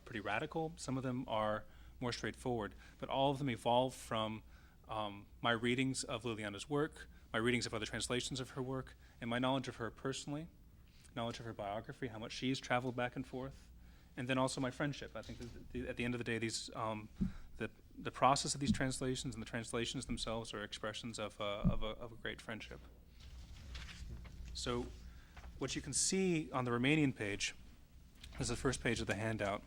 pretty radical. Some of them are more straightforward, but all of them evolve from my readings of Liliana's work, my readings of other translations of her work, and my knowledge of her personally, knowledge of her biography, how much she's traveled back and forth, and then also my friendship. I think that at the end of the day, these the process of these translations and the translations themselves are expressions of a great friendship. So what you can see on the Romanian page, this is the first page of the handout.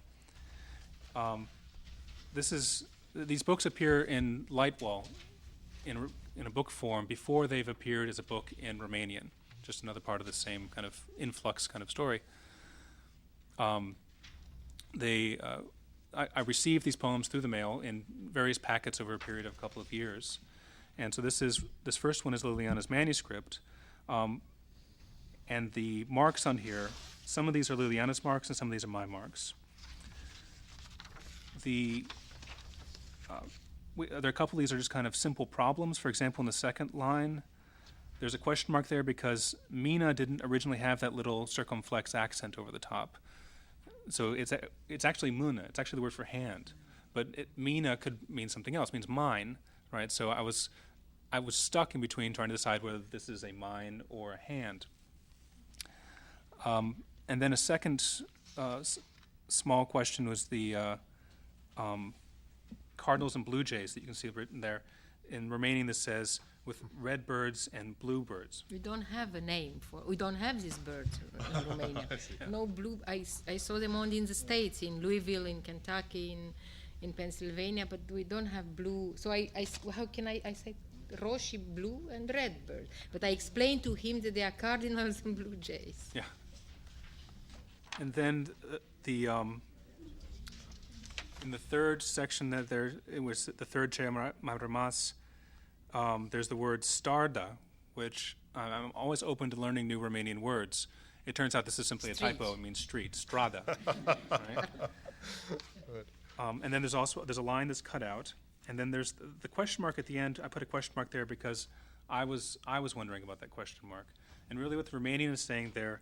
These books appear in Lightwall in a book form before they've appeared as a book in Romanian, just another part of the same kind of influx kind of story. I received these poems through the mail in various packets over a period of a couple of years. And so this first one is Liliana's manuscript. And the marks on here, some of these are Liliana's marks and some of these are my marks. There are a couple of these are just kind of simple problems. For example, in the second line, there's a question mark there because Mina didn't originally have that little circumflex accent over the top. So it's actually Muna. It's actually the word for hand. But Mina could mean something else. It means mine, right? So I was stuck in between trying to decide whether this is a mine or a hand. And then a second small question was the cardinals and blue jays that you can see written there. In Romanian, this says with red birds and blue birds. We don't have a name we don't have these birds in Romania. Yeah. No blue, I saw them only in the States, in Louisville, in Kentucky, in Pennsylvania, but we don't have blue. So how can I say roshi, blue and red bird? But I explained to him that they are cardinals and blue jays. Yeah. And then in the third section it was the third Madramas, there's the word starda, which I'm always open to learning new Romanian words. It turns out this is simply Street. a typo. It means street, strada. Right? And then there's a line that's cut out, and then there's the question mark at the end. I put a question mark there because I was wondering about that question mark. And really, what the Romanian is saying there,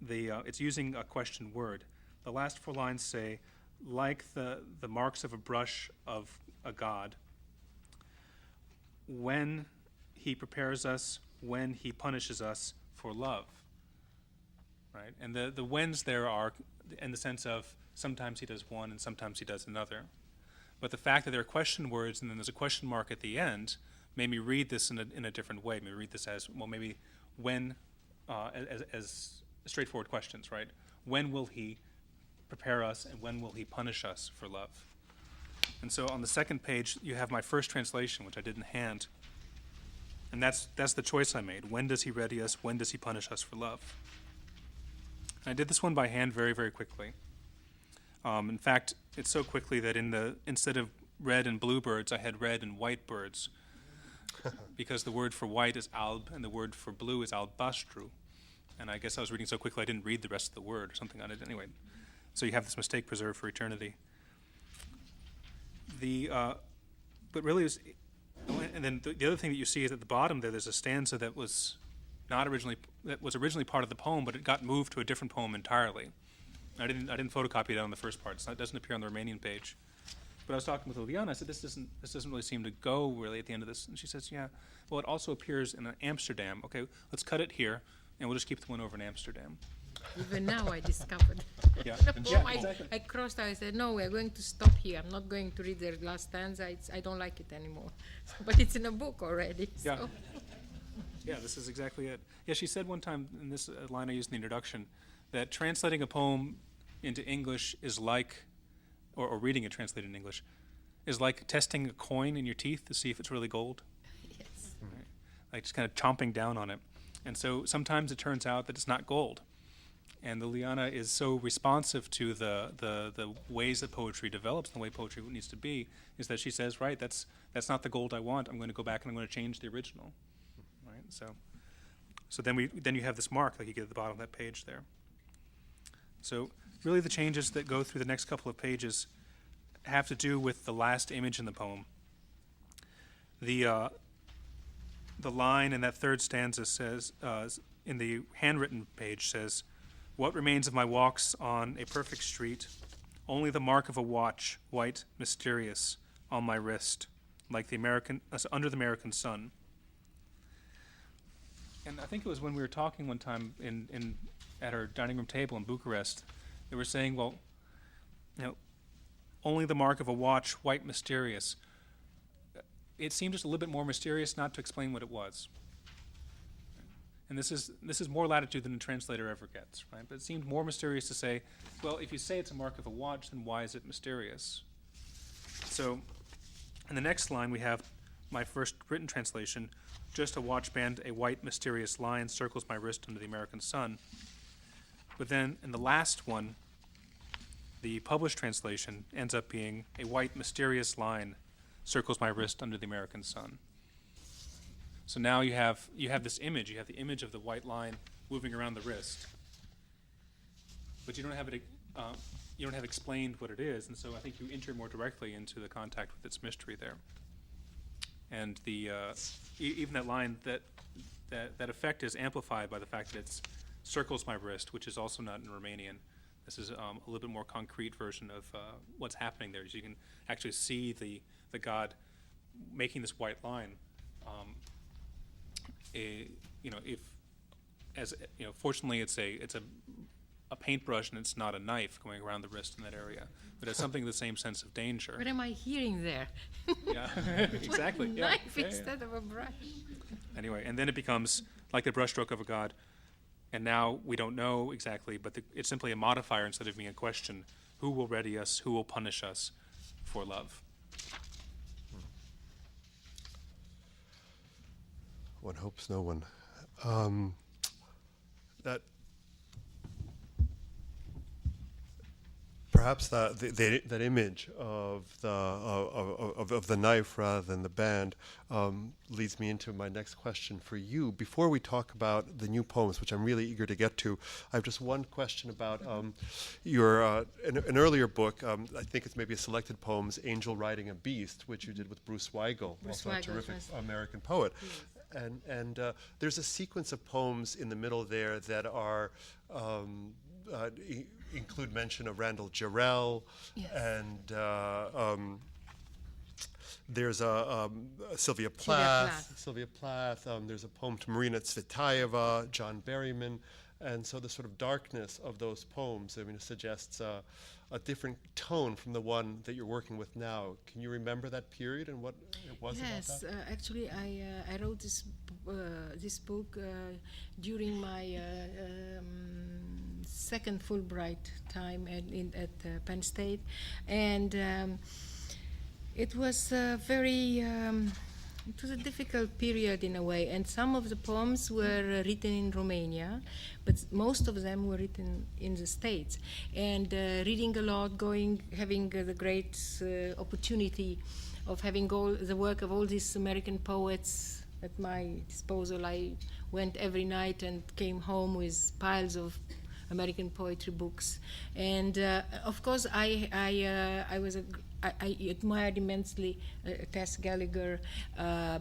it's using a question word. The last four lines say, like the marks of a brush of a god, when he prepares us, when he punishes us for love. Right? And the whens there are in the sense of sometimes he does one and sometimes he does another. But the fact that there are question words and then there's a question mark at the end made me read this in a different way. Maybe read this as, well, maybe when, as straightforward questions, right? When will he prepare us and when will he punish us for love? And so on the second page, you have my first translation, which I didn't hand. And that's the choice I made. When does he ready us? When does he punish us for love? And I did this one by hand very, very quickly. In fact, it's so quickly that instead of red and blue birds, I had red and white birds. Because the word for white is alb and the word for blue is albastru. And I guess I was reading so quickly I didn't read the rest of the word or something on it. Anyway, so you have this mistake preserved for eternity. But really, and then the other thing that you see is at the bottom there's a stanza that was originally part of the poem, but it got moved to a different poem entirely. I didn't photocopy it on the first part. It doesn't appear on the Romanian page. But I was talking with Liliana. I said, this doesn't really seem to go really at the end of this. And she says, yeah. Well, it also appears in Amsterdam. Okay, let's cut it here, and we'll just keep the one over in Amsterdam. Even now I discovered. Yeah, The yeah, poem exactly. I crossed out. I said, no, we're going to stop here. I'm not going to read the last stanza. I don't like it anymore. But it's in a book already. Yeah. So. Yeah, this is exactly it. Yeah, she said one time in this line I used in the introduction that translating a poem into English is like, or reading it translated in English, is like testing a coin in your teeth to see if it's really gold. Yes. Right? Like just kind of chomping down on it. And so sometimes it turns out that it's not gold. And Liliana is so responsive to the ways that poetry develops, the way poetry needs to be, is that she says, right, that's not the gold I want. I'm going to go back and I'm going to change the original, right? So then you have this mark like you get at the bottom of that page there. So really the changes that go through the next couple of pages have to do with the last image in the poem. The line in that third stanza says, in the handwritten page says, "What remains of my walks on a perfect street? Only the mark of a watch, white, mysterious, on my wrist, like the under the American sun." And I think it was when we were talking one time at our dining room table in Bucharest, they were saying, well, only the mark of a watch, white, mysterious. It seemed just a little bit more mysterious not to explain what it was. And this is more latitude than a translator ever gets, right? But it seemed more mysterious to say, well, if you say it's a mark of a watch, then why is it mysterious? So in the next line, we have my first written translation, "Just a watch band, a white mysterious line circles my wrist under the American sun." But then in the last one, the published translation ends up being, "A white mysterious line circles my wrist under the American sun." So now you have this image. You have the image of the white line moving around the wrist, but you don't have it. You don't have explained what it is, and so I think you enter more directly into the contact with its mystery there. And the even that line, that effect is amplified by the fact that it circles my wrist, which is also not in Romanian. This is a little bit more concrete version of what's happening there. So you can actually see the god making this white line. Fortunately, it's a paintbrush and it's not a knife going around the wrist in that area, but it's something of the same sense of danger. What am I hearing there? Yeah, exactly. Yeah. Knife instead of a brush. Anyway, and then it becomes like the brushstroke of a god, and now we don't know exactly, but it's simply a modifier instead of being a question. Who will ready us? Who will punish us for love? One hopes no one. That perhaps that image of the knife rather than the band leads me into my next question for you. Before we talk about the new poems, which I'm really eager to get to, I have just one question about your an earlier book. I think it's maybe a selected poems, "Angel Riding a Beast," which you did with Bruce Weigel, also a terrific American poet. Yes. And there's a sequence of poems in the middle there that are include mention of Randall Jarrell, Yes. and there's Sylvia Plath. There's a poem to Marina Tsvetaeva, John Berryman, and so the sort of darkness of those poems, it suggests a different tone from the one that you're working with now. Can you remember that period and what it was about that? Yes, actually, I wrote this book during my second Fulbright time at Penn State, and it was it was a difficult period in a way, and some of the poems were written in Romania, but most of them were written in the States. And reading a lot, having the great opportunity of having all the work of all these American poets at my disposal, I went every night and came home with piles of American poetry books. And of course, I admired immensely Tess Gallagher,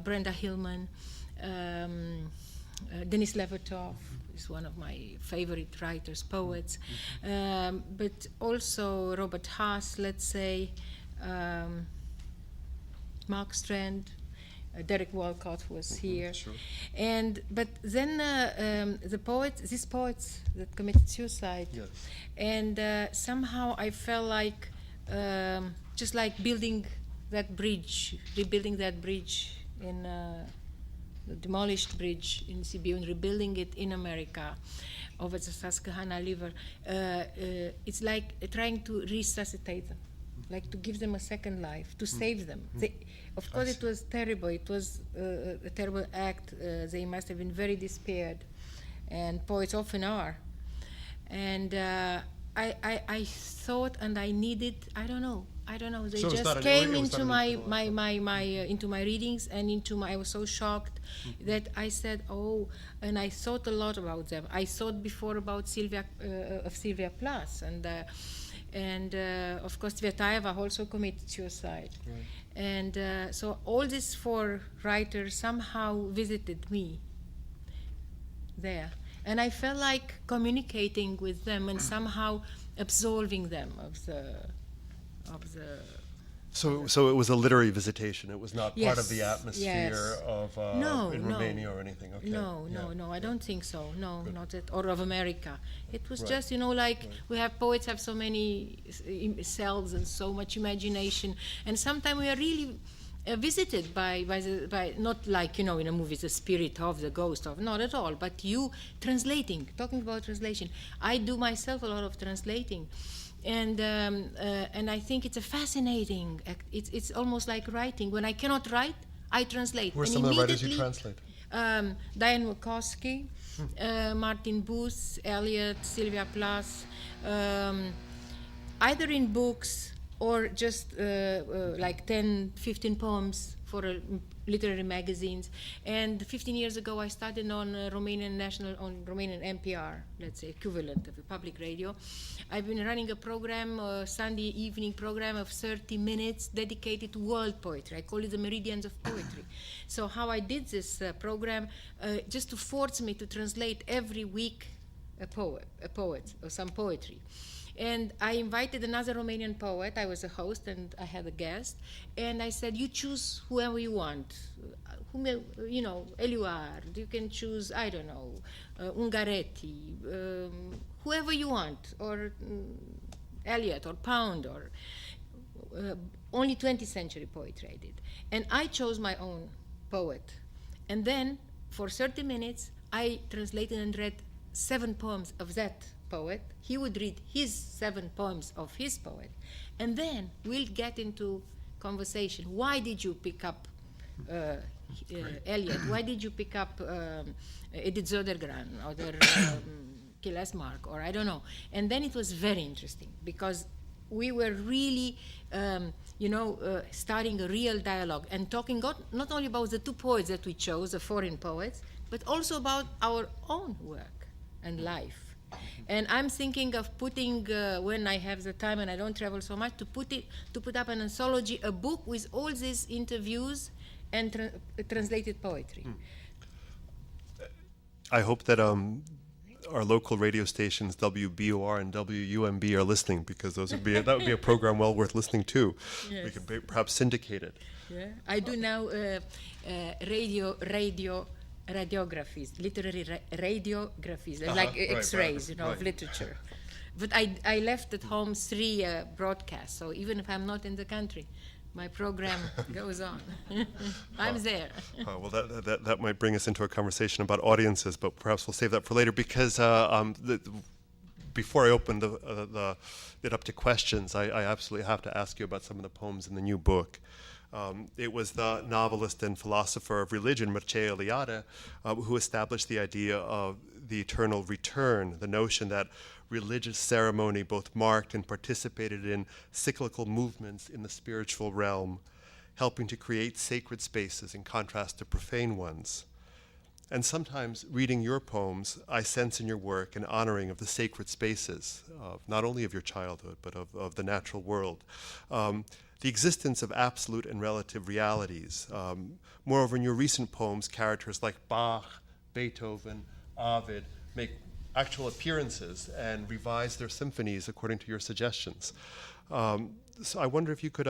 Brenda Hillman, Denis Levertov is one of my favorite writers, poets, but also Robert Haas, let's say, Mark Strand, Derek Walcott was here, Sure. but then these poets that committed suicide, Yes. and somehow I felt like just like rebuilding that bridge in the demolished bridge in Sibiu, and rebuilding it in America over the Susquehanna River. It's like trying to resuscitate them, like to give them a second life, to save them. Of course, it was terrible. It was a terrible act. They must have been very despaired, and poets often are. And I thought, and I needed, I don't know. They So it was just not an- came it was into not an into my readings and I was so shocked that I said, oh, and I thought a lot about them. I thought before about Sylvia Plath, and of course Tsvetaeva also committed suicide. Right. And so all these four writers somehow visited me there. And I felt like communicating with them and somehow absolving them of the. So it was a literary visitation. It was not part of the Yes, atmosphere yes. of No, in no. Romania or anything. Okay. No, Yeah. I don't think so. No, Good. not at, or of America. It was Right. just, like we have poets have so many cells and so much imagination, and sometimes we are really visited by not like in a movie, the spirit of the ghost of, not at all, but you talking about translation. I do myself a lot of translating. And I think it's a fascinating act. It's almost like writing. When I cannot write, I translate. Who are And some of the writers you immediately, translate? Diane Wachowski, Martin Booth, Eliot, Sylvia Plath, either in books or just like 10, 15 poems for literary magazines. And 15 years ago, I started on Romanian NPR, let's say, equivalent of a public radio. I've been running a program, a Sunday evening program of 30 minutes dedicated to world poetry. I call it the Meridians of Poetry. So how I did this program, just to force me to translate every week a poet, or some poetry. And I invited another Romanian poet. I was a host and I had a guest. And I said, you choose whoever you want. Eluard, you can choose, I don't know, Ungaretti, whoever you want, or Eliot or Pound, or only 20th century poetry I did. And I chose my own poet. And then for 30 minutes, I translated and read 7 poems of that poet. He would read his 7 poems of his poet, and then we'll get into conversation. Why did you pick up Eliot? Why did you pick up Edith Södergran or Kilesmark, or I don't know? And then it was very interesting because we were really, starting a real dialogue and talking not only about the 2 poets that we chose, the foreign poets, but also about our own work and life. And I'm thinking of putting, when I have the time and I don't travel so much, to put up an anthology, a book with all these interviews and translated poetry. I hope that our local radio stations WBOR and WUMB are listening, because that would be a program well worth listening to. Yes. We could perhaps syndicate it. Yeah. I do now radiographies, literary radiographies, like X-rays, right. of literature. But I left at home 3 broadcasts, so even if I'm not in the country, my program goes on. I'm there. Well, that might bring us into a conversation about audiences, but perhaps we'll save that for later, because before I open it up to questions, I absolutely have to ask you about some of the poems in the new book. It was the novelist and philosopher of religion, Mircea Eliade, who established the idea of the eternal return, the notion that religious ceremony both marked and participated in cyclical movements in the spiritual realm, helping to create sacred spaces in contrast to profane ones. And sometimes, reading your poems, I sense in your work an honoring of the sacred spaces, not only of your childhood, but of the natural world. The existence of absolute and relative realities. Moreover, in your recent poems, characters like Bach, Beethoven, Ovid make actual appearances and revise their symphonies according to your suggestions. So I wonder if you could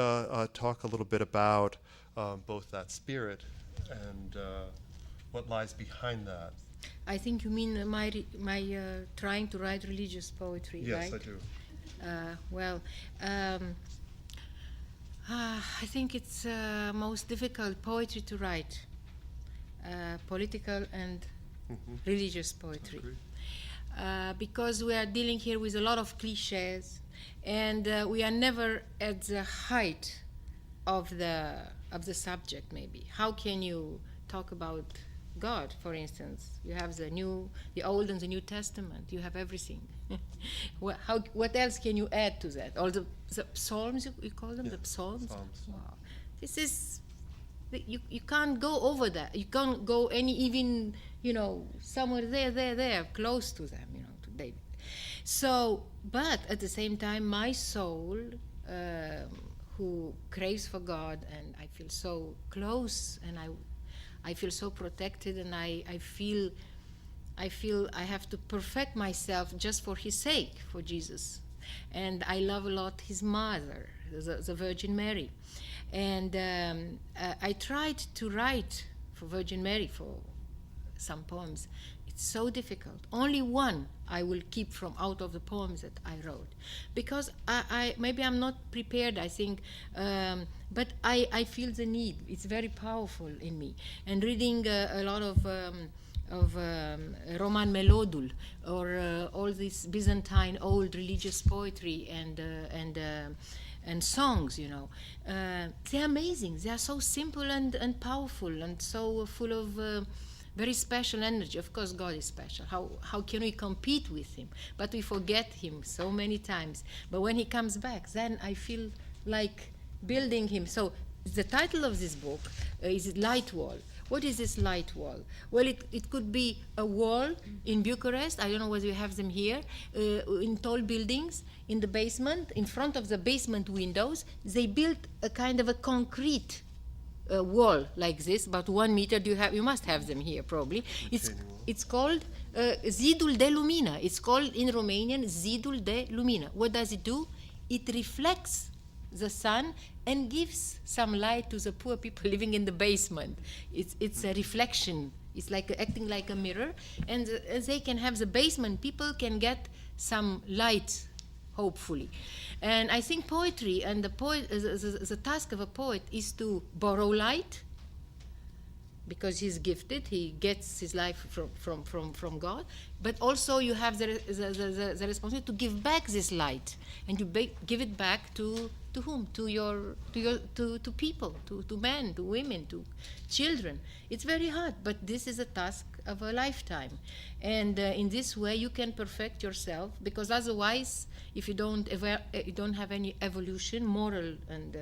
talk a little bit about both that spirit and what lies behind that. I think you mean my trying to write religious poetry, Yes, right? I do. I think it's most difficult poetry to write, political and religious poetry, because we are dealing here with a lot of cliches, and we are never at the height of the subject. Maybe how can you talk about God, for instance. You have the Old and the New Testament. You have everything. What else can you add to that? All the Psalms, you call them, the Psalms? Psalms. Wow. This is, you can't go over that. You can't go even, somewhere there, close to them, to David. So, but at the same time, my soul, who craves for God, and I feel so close, and I feel so protected, and I feel I have to perfect myself just for his sake, for Jesus. And I love a lot his mother, the Virgin Mary. And I tried to write for Virgin Mary for some poems. It's so difficult. Only one I will keep from out of the poems that I wrote, because maybe I'm not prepared, I think, but I feel the need. It's very powerful in me. And reading a lot of Roman Melodul, or all this Byzantine old religious poetry and songs, they're amazing. They are so simple and powerful, and so full of very special energy. Of course, God is special. How can we compete with him? But we forget him so many times. But when he comes back, then I feel like building him. So the title of this book is Light Wall. What is this light wall? Well, it could be a wall in Bucharest. I don't know whether you have them here. In tall buildings, in the basement, in front of the basement windows, they built a kind of a concrete wall like this, about 1 meter. You must have them here, probably. It's called Zidul de Lumina. It's called in Romanian Zidul de Lumina. What does it do? It reflects the sun and gives some light to the poor people living in the basement. It's a reflection. It's like acting like a mirror, and they can have, the basement people can get some light, hopefully. And I think poetry and the task of a poet is to borrow light, because he's gifted, he gets his life from God, but also you have the responsibility to give back this light, and to give it back to whom? To people, to men, to women, to children. It's very hard, but this is a task of a lifetime, and in this way you can perfect yourself, because otherwise, if you don't have any evolution, moral and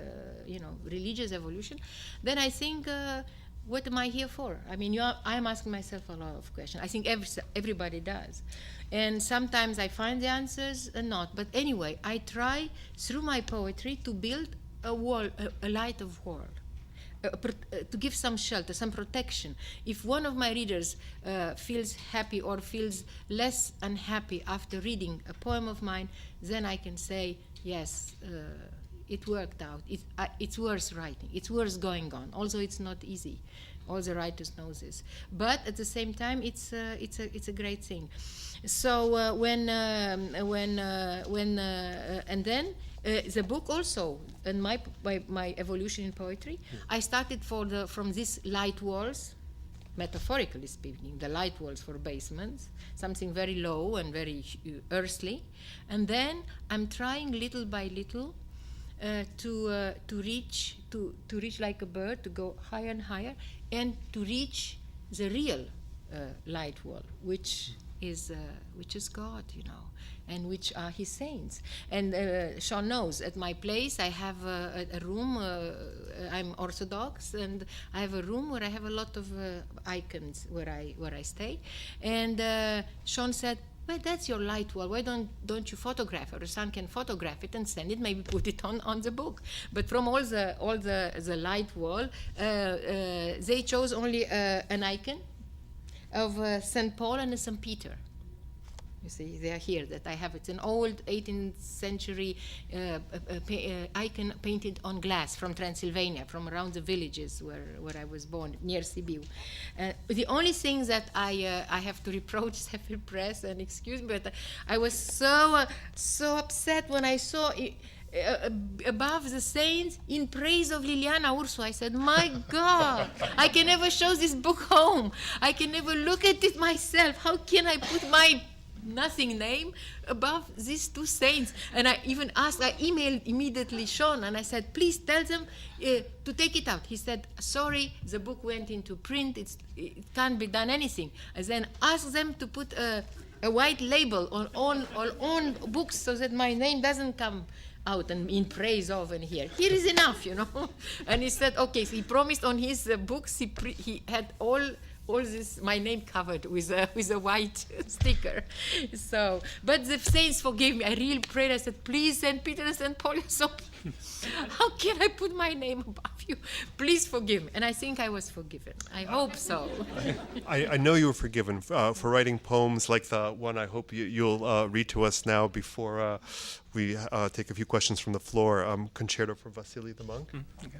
religious evolution, then I think. What am I here for? I mean, I'm asking myself a lot of questions. I think everybody does. And sometimes I find the answers and not. But anyway, I try through my poetry to build a wall, a light of wall, to give some shelter, some protection. If one of my readers feels happy or feels less unhappy after reading a poem of mine, then I can say, yes, it worked out. It's worth writing. It's worth going on. Also, it's not easy. All the writers know this. But at the same time, it's a great thing. So and then the book also, and my evolution in poetry, I started from these light walls, metaphorically speaking, the light walls for basements, something very low and very earthly, and then I'm trying little by little. To reach like a bird, to go higher and higher, and to reach the real light wall, which is God, and which are His saints. And Sean knows, at my place I have a room. I'm Orthodox, and I have a room where I have a lot of icons where I stay. And Sean said, well, that's your light wall. Why don't you photograph it? Or son can photograph it and send it, maybe put it on the book. But from all the light wall, they chose only an icon of St. Paul and St. Peter. You see, they are here, that I have. It's an old 18th century icon painted on glass from Transylvania, from around the villages where I was born, near Sibiu. The only thing that I have to reproach Sefer Press, and excuse me, but I was so upset when I saw above the saints in praise of Liliana Ursu. I said, my God, I can never show this book home. I can never look at it myself. How can I put my nothing name above these two saints. And I even asked, I emailed immediately Sean, and I said, please tell them to take it out. He said, sorry, the book went into print, it can't be done anything. And then ask them to put a white label on all books so that my name doesn't come out and in praise of and here. Here is enough, you know. And he said, okay, so he promised on his books, he had all this, my name covered with a white sticker. So, but the saints forgave me. I really prayed. I said, please, St. Peter and St. Paul, so how can I put my name above you? Please forgive me. And I think I was forgiven. I hope so. I know you were forgiven for writing poems like the one I hope you'll read to us now before we take a few questions from the floor. Concerto for Vasily the Monk. Okay.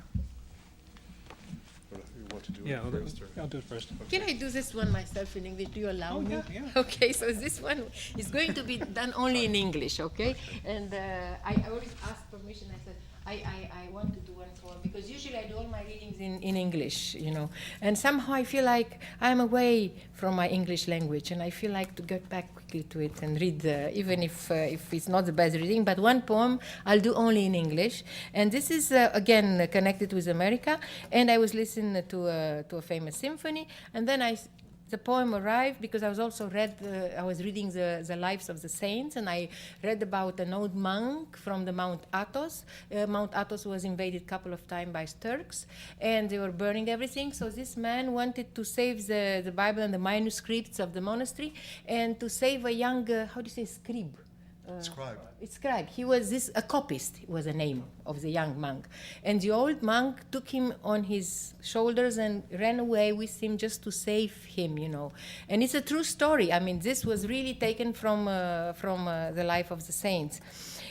You want to do Yeah, it first? I'll do it first. Can I do this one myself in English? Do you allow me? Yeah. Okay, so this one is going to be done only in English, okay? And I always ask permission. I said, I want to do one poem because usually I do all my readings in English, you know. And somehow I feel like I'm away from my English language, and I feel like to get back quickly to it and read, even if it's not the best reading. But one poem I'll do only in English, and this is again connected with America. And I was listening to a famous symphony, and then the poem arrived because I was also I was reading the lives of the saints, and I read about an old monk from the Mount Athos. Mount Athos was invaded a couple of times by Turks, and they were burning everything. So this man wanted to save the Bible and the manuscripts of the monastery, and to save a young, how do you say, scribe? Scribe. He was a copyist was the name of the young monk. And the old monk took him on his shoulders and ran away with him just to save him, you know. And it's a true story. I mean, this was really taken from the life of the saints.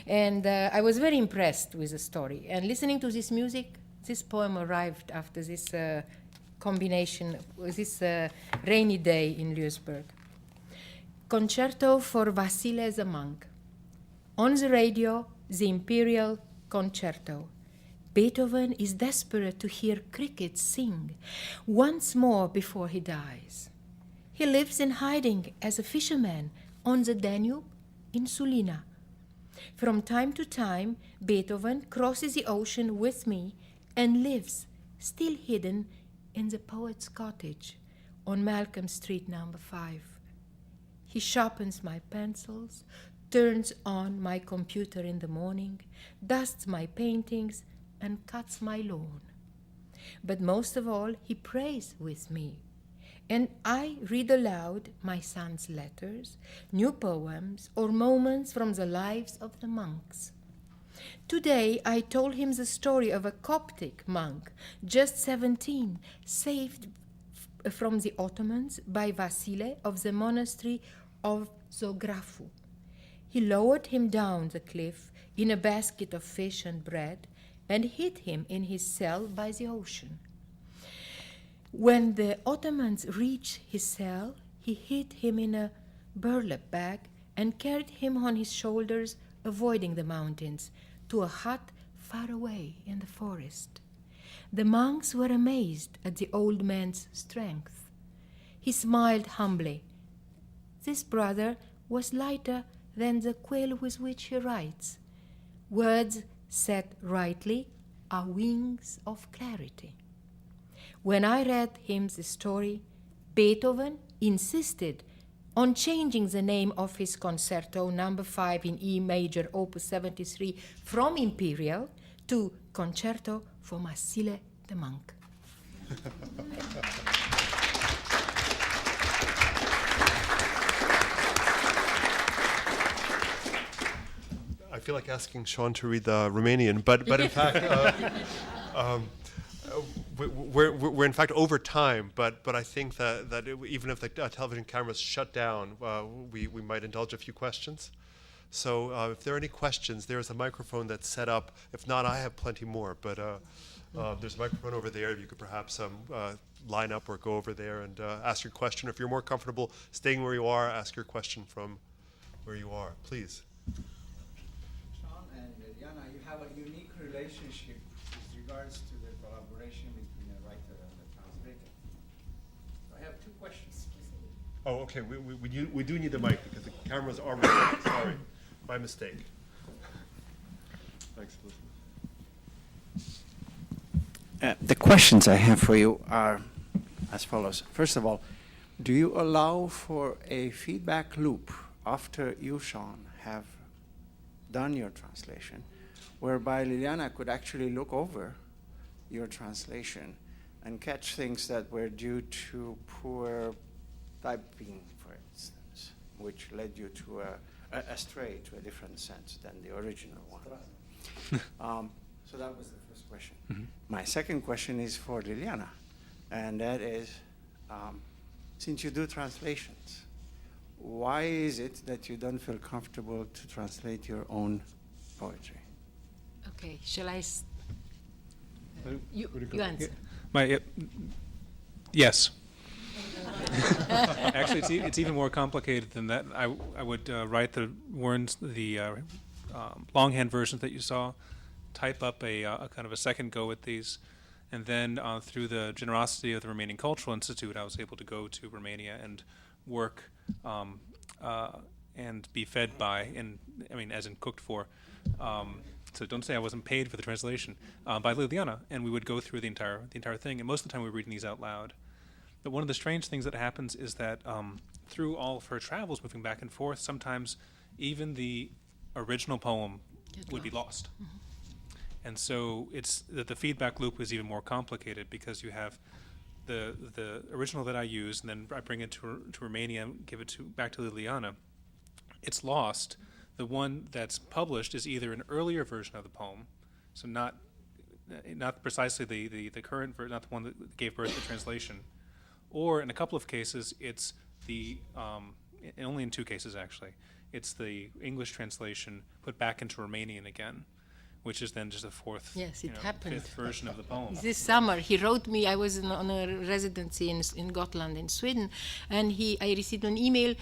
And I was very impressed with the story. And listening to this music, this poem arrived after this combination, this rainy day in Louisburg. Concerto for Vasile the monk. On the radio, the Imperial Concerto. Beethoven is desperate to hear crickets sing once more before he dies. He lives in hiding as a fisherman on the Danube in Sulina. From time to time, Beethoven crosses the ocean with me and lives, still hidden, in the poet's cottage on Malcolm Street, number 5. He sharpens my pencils, turns on my computer in the morning, dusts my paintings, and cuts my lawn. But most of all, he prays with me, and I read aloud my son's letters, new poems, or moments from the lives of the monks. Today, I told him the story of a Coptic monk, just 17, saved from the Ottomans by Vasile of the monastery of Zografu. He lowered him down the cliff in a basket of fish and bread and hid him in his cell by the ocean. When the Ottomans reached his cell, he hid him in a burlap bag and carried him on his shoulders, avoiding the mountains, to a hut far away in the forest. The monks were amazed at the old man's strength. He smiled humbly. This brother was lighter than the quill with which he writes. Words set rightly are wings of clarity. When I read him the story, Beethoven insisted on changing the name of his concerto number 5 in E major, opus 73, from Imperial to Concerto for Vasile the monk. I feel like asking Sean to read the Romanian, but in fact, we're in fact over time. But I think that even if the television cameras shut down, we might indulge a few questions. So if there are any questions, there's a microphone that's set up. If not, I have plenty more. But there's a microphone over there. You could perhaps line up or go over there and ask your question. If you're more comfortable staying where you are, ask your question from where you are, please. Liliana, you have a unique relationship with regards to the collaboration between a writer and a translator. So I have two questions. Oh, okay. We do need the mic because the cameras are rolling. Sorry, my mistake. Thanks, Elizabeth. The questions I have for you are as follows. First of all, do you allow for a feedback loop after you, Sean, have done your translation, whereby Liliana could actually look over your translation and catch things that were due to poor typing, for instance, which led you to astray to a different sense than the original one? So that was the first question. Mm-hmm. My second question is for Liliana, and that is, since you do translations, why is it that you don't feel comfortable to translate your own poetry? Okay, shall I? You go? answer. Yes. Actually, it's even more complicated than that. I would write the words, the longhand versions that you saw, type up a kind of a second go at these, and then through the generosity of the Romanian Cultural Institute, I was able to go to Romania and work and be fed by, as in cooked for. So don't say I wasn't paid for the translation, by Liliana, and we would go through the entire thing, and most of the time we were reading these out loud. But one of the strange things that happens is that through all of her travels, moving back and forth, sometimes even the original poem would be lost. Mm-hmm. And so it's that the feedback loop is even more complicated, because you have the original that I use, and then I bring it to Romania, give it back to Liliana. It's lost. The one that's published is either an earlier version of the poem, so not precisely the current version, not the one that gave birth to the translation, or in a couple of cases, it's only in 2 cases actually, it's the English translation put back into Romanian again, which is then just a fourth, Yes, it happened. 5th version of the poem. This summer, he wrote me. I was on a residency in Gotland, in Sweden, and I received an email.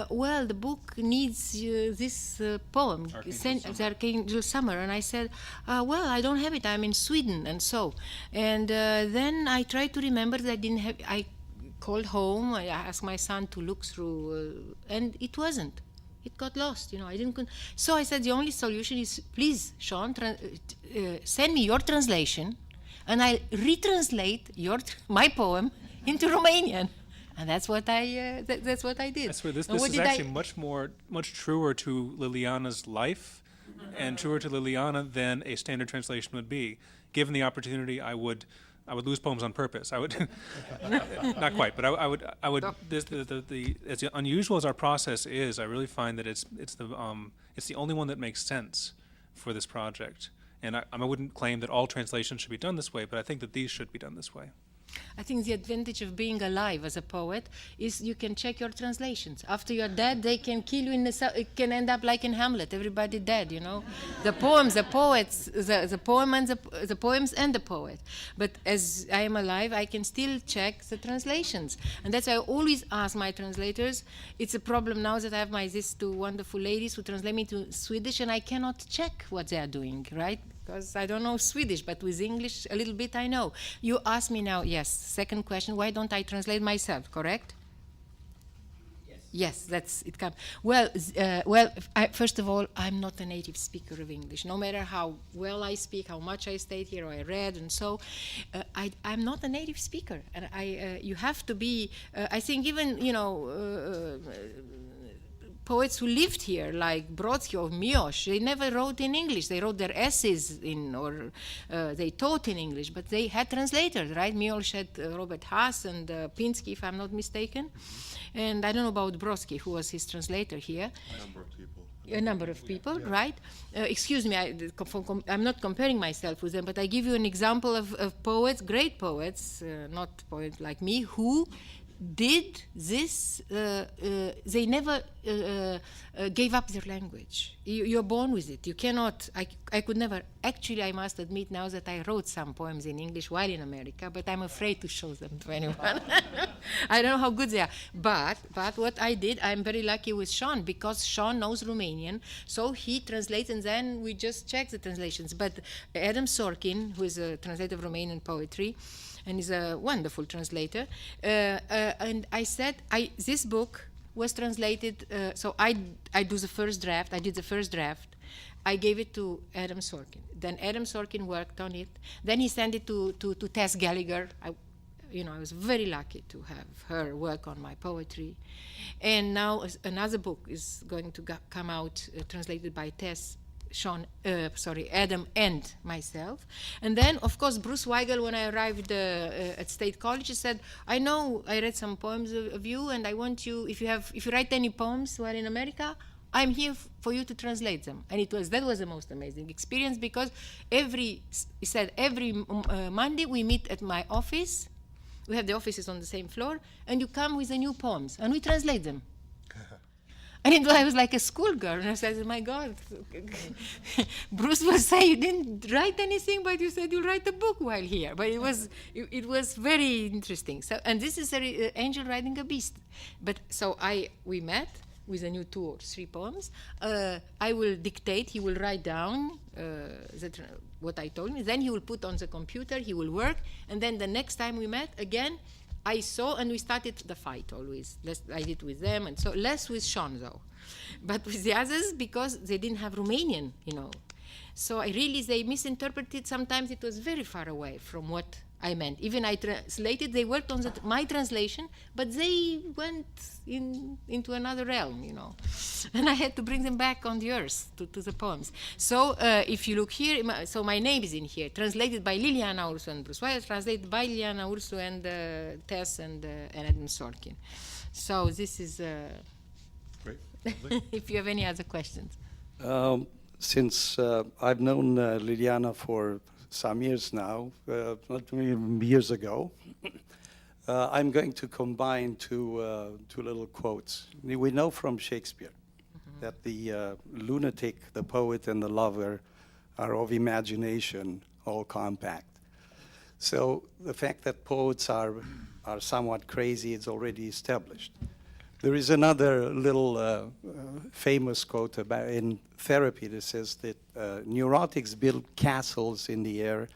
Well, the book needs this poem, the Archangel Summer, and I said, well, I don't have it. I'm in Sweden, and then I tried to remember that I didn't have. I called home. I asked my son to look through, and it wasn't. It got lost, I didn't. So I said the only solution is, please, Sean, send me your translation, and I'll retranslate my poem into Romanian, and that's what I did. That's where this is actually much truer to Liliana's life, and truer to Liliana than a standard translation would be. Given the opportunity, I would lose poems on purpose. I would, not quite, but I would. As unusual as our process is, I really find that it's the only one that makes sense for this project. And I wouldn't claim that all translations should be done this way, but I think that these should be done this way. I think the advantage of being alive as a poet is you can check your translations. After you're dead, they can kill you. It can end up like in Hamlet, everybody dead. The poems, the poets, the poem and the poems and the poet. But as I am alive, I can still check the translations, and that's why I always ask my translators. It's a problem now that I have these 2 wonderful ladies who translate me to Swedish, and I cannot check what they are doing, right? Because I don't know Swedish, but with English a little bit I know. You ask me now, yes, second question, why don't I translate myself, correct? Yes, that's it. Well, first of all, I'm not a native speaker of English. No matter how well I speak, how much I stayed here, or I read, and so, I'm not a native speaker. And you have to be. I think even poets who lived here, like Brodsky or Miłosz, they never wrote in English. They wrote their essays they taught in English, but they had translators, right? Miłosz had Robert Haas and Pinsky, if I'm not mistaken. And I don't know about Brodsky, who was his translator here. A number of people, right? Excuse me, I'm not comparing myself with them, but I give you an example of poets, great poets, not poets like me, who did this, they never gave up their language. You're born with it. You cannot, I could never, actually I must admit now that I wrote some poems in English while in America, but I'm afraid to show them to anyone. I don't know how good they are. But what I did, I'm very lucky with Sean, because Sean knows Romanian, so he translates and then we just check the translations. But Adam Sorkin, who is a translator of Romanian poetry, and is a wonderful translator. And I said, this book was translated. So I do the first draft. I did the first draft. I gave it to Adam Sorkin. Then Adam Sorkin worked on it. Then he sent it to Tess Gallagher. I was very lucky to have her work on my poetry. And now another book is going to come out, translated by Tess, Adam and myself. And then, of course, Bruce Weigel, when I arrived at State College, he said, I know I read some poems of you, and I want you, if you write any poems while in America, I'm here for you to translate them. And that was the most amazing experience, because he said, every Monday we meet at my office. We have the offices on the same floor, and you come with the new poems, and we translate them. And I was like a schoolgirl, and I said, my God, Bruce will say you didn't write anything, but you said you'll write a book while here. But it was very interesting. So, and this is Angel Riding a Beast. But so we met with a new 2 or 3 poems. I will dictate, he will write down what I told him, then he will put on the computer, he will work, and then the next time we met again, I saw, and we started the fight always. I did with them, and so less with Sean though, but with the others, because they didn't have Romanian, So they misinterpreted. Sometimes it was very far away from what I meant. Even I translated, they worked on my translation, but they went into another realm, And I had to bring them back on the earth to the poems. So if you look here, my name is in here, translated by Liliana Ursu and Bruce Weigel, translated by Liliana Ursu and Tess and Adam Sorkin. So this is... Great. If you have any other questions. Since I've known Liliana for some years now, not even years ago, I'm going to combine two little quotes. We know from Shakespeare that the lunatic, the poet, and the lover are of imagination, all compact. So the fact that poets are somewhat crazy is already established. There is another little famous quote in therapy that says that neurotics build castles in the air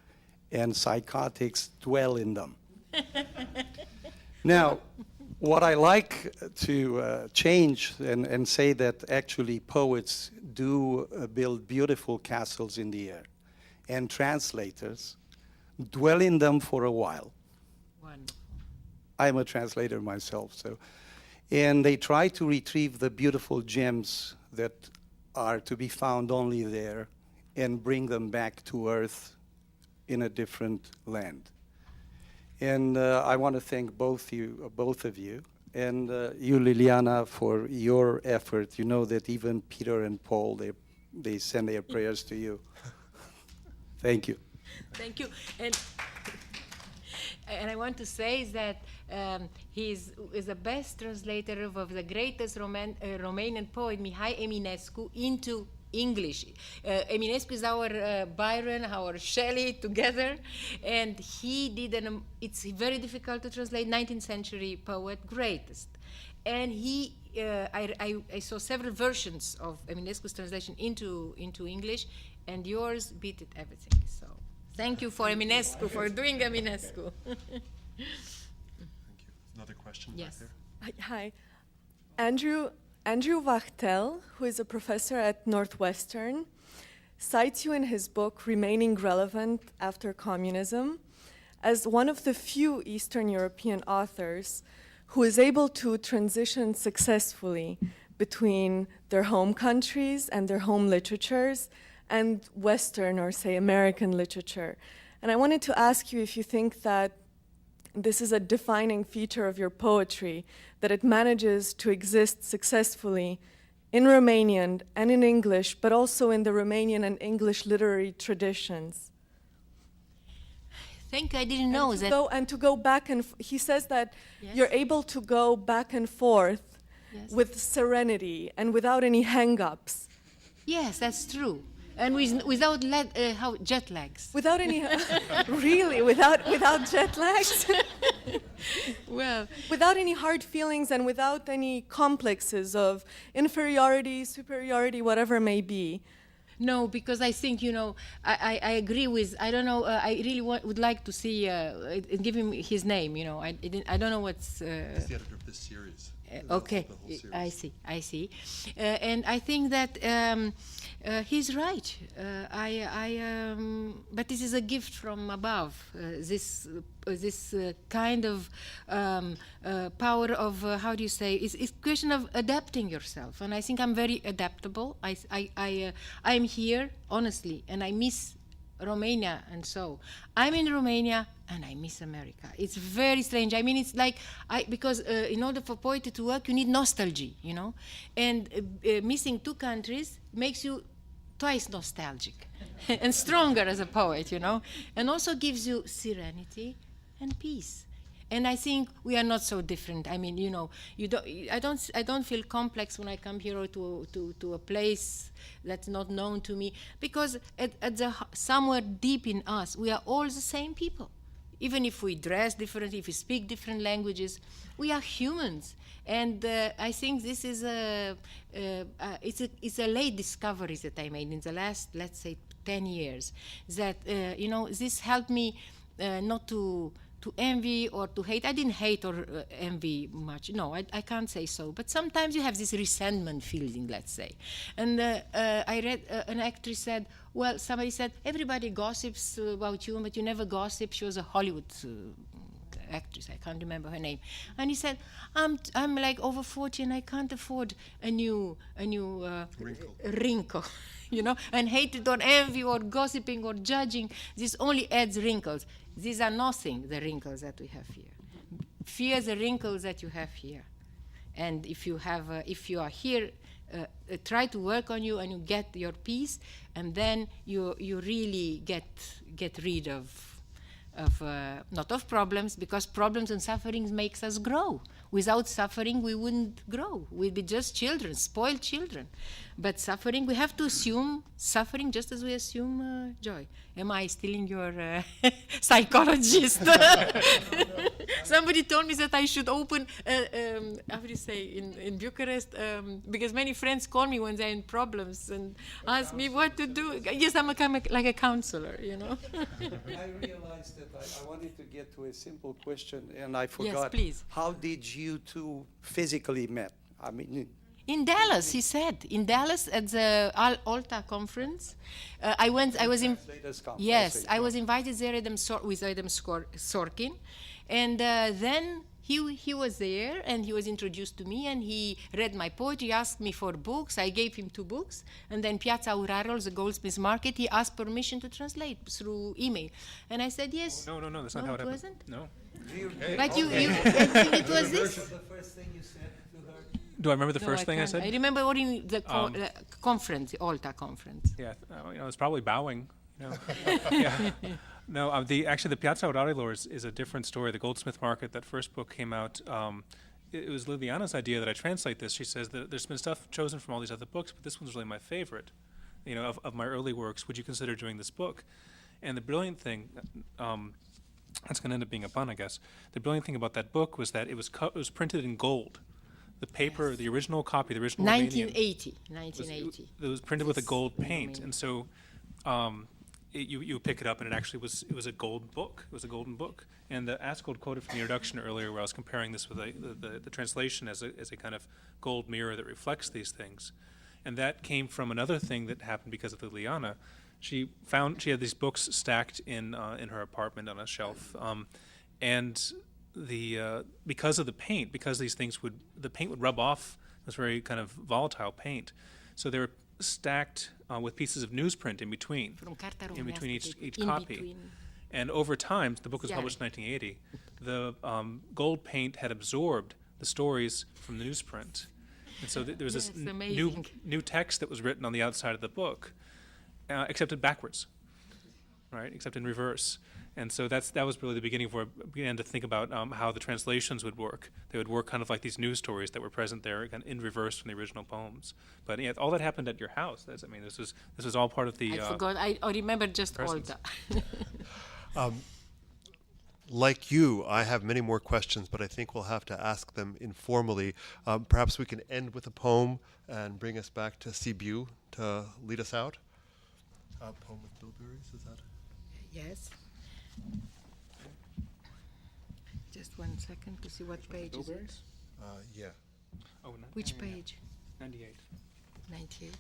and psychotics dwell in them. Now, what I like to change and say that actually poets do build beautiful castles in the air, and translators dwell in them for a while. Wonderful. I'm a translator myself, so. And they try to retrieve the beautiful gems that are to be found only there and bring them back to earth in a different land. And I want to thank both of you, and you, Liliana, for your effort. You know that even Peter and Paul, they send their prayers to you. Thank you. Thank you. And I want to say that he is the best translator of the greatest Romanian poet, Mihai Eminescu, into English. Eminescu is our Byron, our Shelley together, and he did it's very difficult to translate, 19th century poet, greatest. And I saw several versions of Eminescu's translation into English, and yours beat it everything. So thank you for Eminescu, for doing Eminescu. Thank you. Another question Yes. back there. Hi. Andrew Wachtel, who is a professor at Northwestern, cites you in his book Remaining Relevant After Communism as one of the few Eastern European authors who is able to transition successfully between their home countries and their home literatures and Western, or say American, literature. And I wanted to ask you if you think that this is a defining feature of your poetry, that it manages to exist successfully in Romanian and in English, but also in the Romanian and English literary traditions. Thank you, I didn't know that. And to go back and he says that Yes. you're able to go back and forth Yes. with serenity and without any hang-ups. Yes, that's true. And without jet lags. Without any, really, without jet lags? Well, Without any hard feelings and without any complexes of inferiority, superiority, whatever may be. no, because I think, I agree with, I don't know, I really would like to see, give him his name, I don't know what's... He's the editor of this series. Okay, The whole series. I see. And I think that he's right. But this is a gift from above. This kind of power of how do you say? It's a question of adapting yourself. And I think I'm very adaptable. I'm here honestly, and I miss Romania, and so I'm in Romania and I miss America. It's very strange. I mean, it's like because in order for poetry to work, you need nostalgia, you know, and missing two countries makes you twice nostalgic and stronger as a poet, you know, and also gives you serenity and peace. And I think we are not so different. I mean, you know, I don't feel complex when I come here to a place that's not known to me, because somewhere deep in us, we are all the same people. Even if we dress differently, if we speak different languages, we are humans. And I think this is it's a late discovery that I made in the last, let's say, 10 years. That you know, this helped me not to envy or to hate. I didn't hate or envy much. No, I can't say so. But sometimes you have this resentment feeling, let's say. And I read an actress said, well, somebody said, everybody gossips about you, but you never gossip. She was a Hollywood actress. I can't remember her name. And he said, I'm like over 40 and I can't afford a new wrinkle. You know, and hatred or envy or gossiping or judging, this only adds wrinkles. These are nothing, the wrinkles that we have here. Fear the wrinkles that you have here. And if you are here, try to work on you and you get your peace, and then you really get rid of not of problems, because problems and sufferings makes us grow. Without suffering, we wouldn't grow. We'd be just children, spoiled children. But suffering, we have to assume suffering just as we assume joy. Am I stealing your psychologist? Somebody told me that I should open, how do you say, in Bucharest, because many friends call me when they're in problems and ask me what to do. Yes, I'm like a counselor, you know. I realized that I wanted to get to a simple question, and I forgot. Yes, please. How did you two physically met? I mean, in Dallas, he said. In Dallas at the Alta conference, I was Translators Conference, yes, I I was invited there with Adam Sorkin, and then he was there and he was introduced to me and he read my poetry, asked me for books. I gave him 2 books, and then Piazza Aurarul, the goldsmith's market, he asked permission to translate through email, and I said yes. No, that's not how it happened. Wasn't? No. But you I think it was this. The first thing you said to her? Do I remember the No, first thing I can't. said? I remember what in the conference, the Alta conference. Yeah, you know, it's probably bowing. You know. Yeah. No, actually the Piazza Aurarul is a different story. The Goldsmith Market, that first book came out. It was Liliana's idea that I translate this. She says that there's been stuff chosen from all these other books, but this one's really my favorite. You know, of my early works, would you consider doing this book? And the brilliant thing, that's going to end up being a pun, I guess. The brilliant thing about that book was that it was printed in gold. The paper, the original copy, the original 1980. It was printed with a gold paint, Romanian. and so you pick it up, and it was a gold book. It was a golden book. And the Ascode quoted from the introduction earlier, where I was comparing this with the translation as a kind of gold mirror that reflects these things, and that came from another thing that happened because of Liliana. She had these books stacked in her apartment on a shelf, and because of the paint, because these things the paint would rub off. It was very kind of volatile paint, so they were stacked with pieces of newsprint in between, in between each copy. And over time, the book was published in 1980. The gold paint had absorbed the stories from the newsprint, and so there was this new text that was written on the outside of the book, except backwards, right? Except in reverse. And so that was really the beginning where I began to think about how the translations would work. They would work kind of like these news stories that were present there, kind of in reverse from the original poems. But yeah, all that happened at your house. This was all part of the. I forgot. I remember just Alta. Like you, I have many more questions, but I think we'll have to ask them informally. Perhaps we can end with a poem and bring us back to Sibiu to lead us out. A poem with bilberries, is that? Yes. Just 1 second to see what page is it. Yeah. Oh, Which page? 98. 98.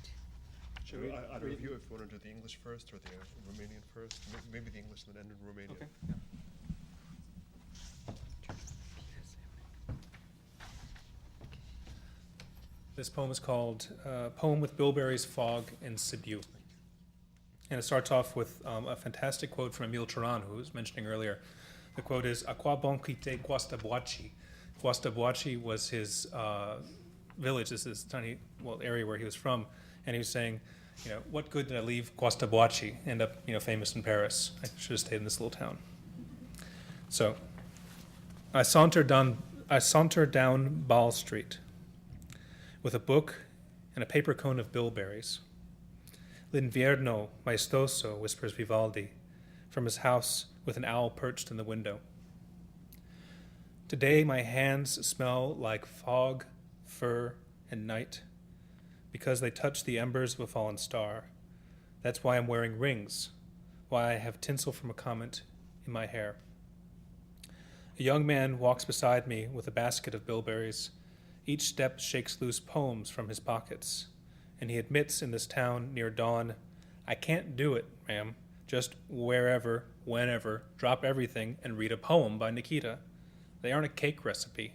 Should we Either read of you, if you want to do the English first or the Romanian first, maybe the English and then end in Romanian. Okay. Yeah. This poem is called Poem with Bilberries, Fog, and Sibiu. And it starts off with a fantastic quote from Emil Cioran, who was mentioning earlier. The quote is, "A qua bon quite Guastabuaci." Guastabuaci was his village, this is tiny area where he was from, and he was saying, what good did I leave Guastabuaci? End up, famous in Paris. I should have stayed in this little town. So, I saunter down Ball Street with a book and a paper cone of bilberries. L'invierno maestoso, whispers Vivaldi from his house with an owl perched in the window. Today my hands smell like fog, fur, and night because they touch the embers of a fallen star. That's why I'm wearing rings, why I have tinsel from a comet in my hair. A young man walks beside me with a basket of bilberries. Each step shakes loose poems from his pockets, and he admits in this town near dawn, "I can't do it, ma'am. Just wherever, whenever, drop everything and read a poem by Nikita. They aren't a cake recipe.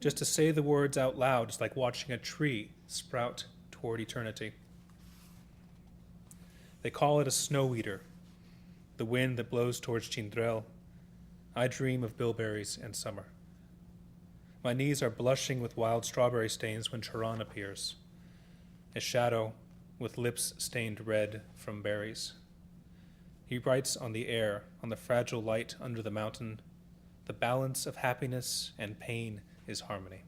Just to say the words out loud is like watching a tree sprout toward eternity." They call it a snow eater, the wind that blows towards Cindrel. I dream of bilberries and summer. My knees are blushing with wild strawberry stains when Cioran appears, a shadow with lips stained red from berries. He writes on the air, on the fragile light under the mountain, the balance of happiness and pain is harmony.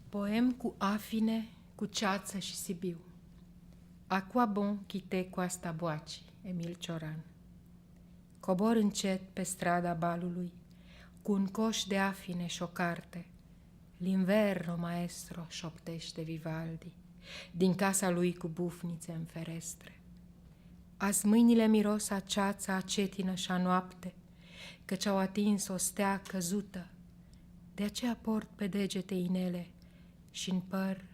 Poem cu afine, cu ceață și Sibiu. A qua bon chite coasta boaci, Emil Cioran. Cobor încet pe strada balului, cu un coș de afine și o carte. L'inverno maestro, șoptește Vivaldi, din casa lui cu bufnițe în ferestre. Azi mâinile miros a ceață, a cetină și a noapte, căci au atins o stea căzută. De aceea port pe degete inele și în păr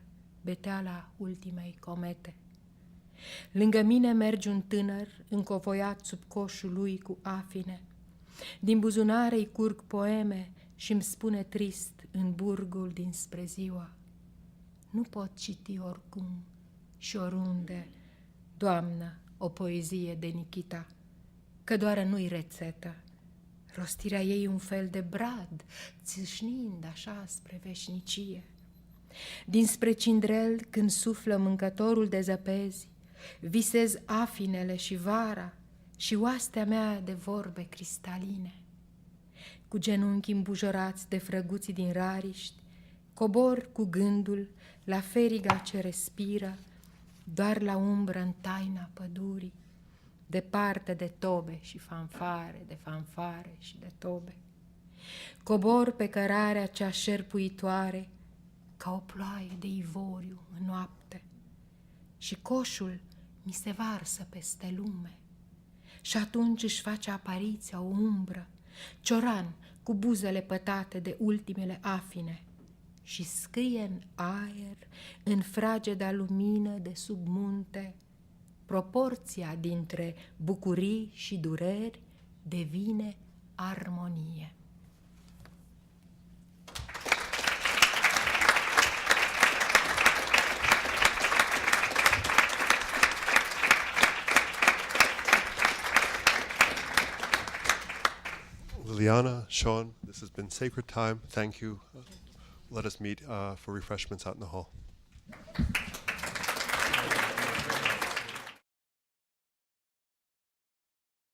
beteala ultimei comete. Lângă mine merge un tânăr încovoiat sub coșul lui cu afine. Din buzunare îi curg poeme și îmi spune trist în burgul dinspre ziua: nu pot citi oricum și oriunde, Doamnă, o poezie de Nikita, că doar nu-i rețetă. Rostirea ei un fel de brad, țâșnind așa spre veșnicie. Dinspre Cindrel, când suflă mâncătorul de zăpezi, visez afinele și vara și oastea mea de vorbe cristaline. Cu genunchi îmbujorați de frăguții din rariști, cobor cu gândul la feriga ce respiră, doar la umbră în taina pădurii, departe de tobe și fanfare, de fanfare și de tobe. Cobor pe cărarea cea șerpuitoare, ca o ploaie de ivoriu în noapte, și coșul mi se varsă peste lume. Și atunci își face apariția o umbră, Cioran cu buzele pătate de ultimele afine, și scrie în aer, în frageda lumină de sub munte, proporția dintre bucurii și dureri devine armonie. Liliana, Sean, this has been sacred time. Thank you. Let us meet for refreshments out in the hall.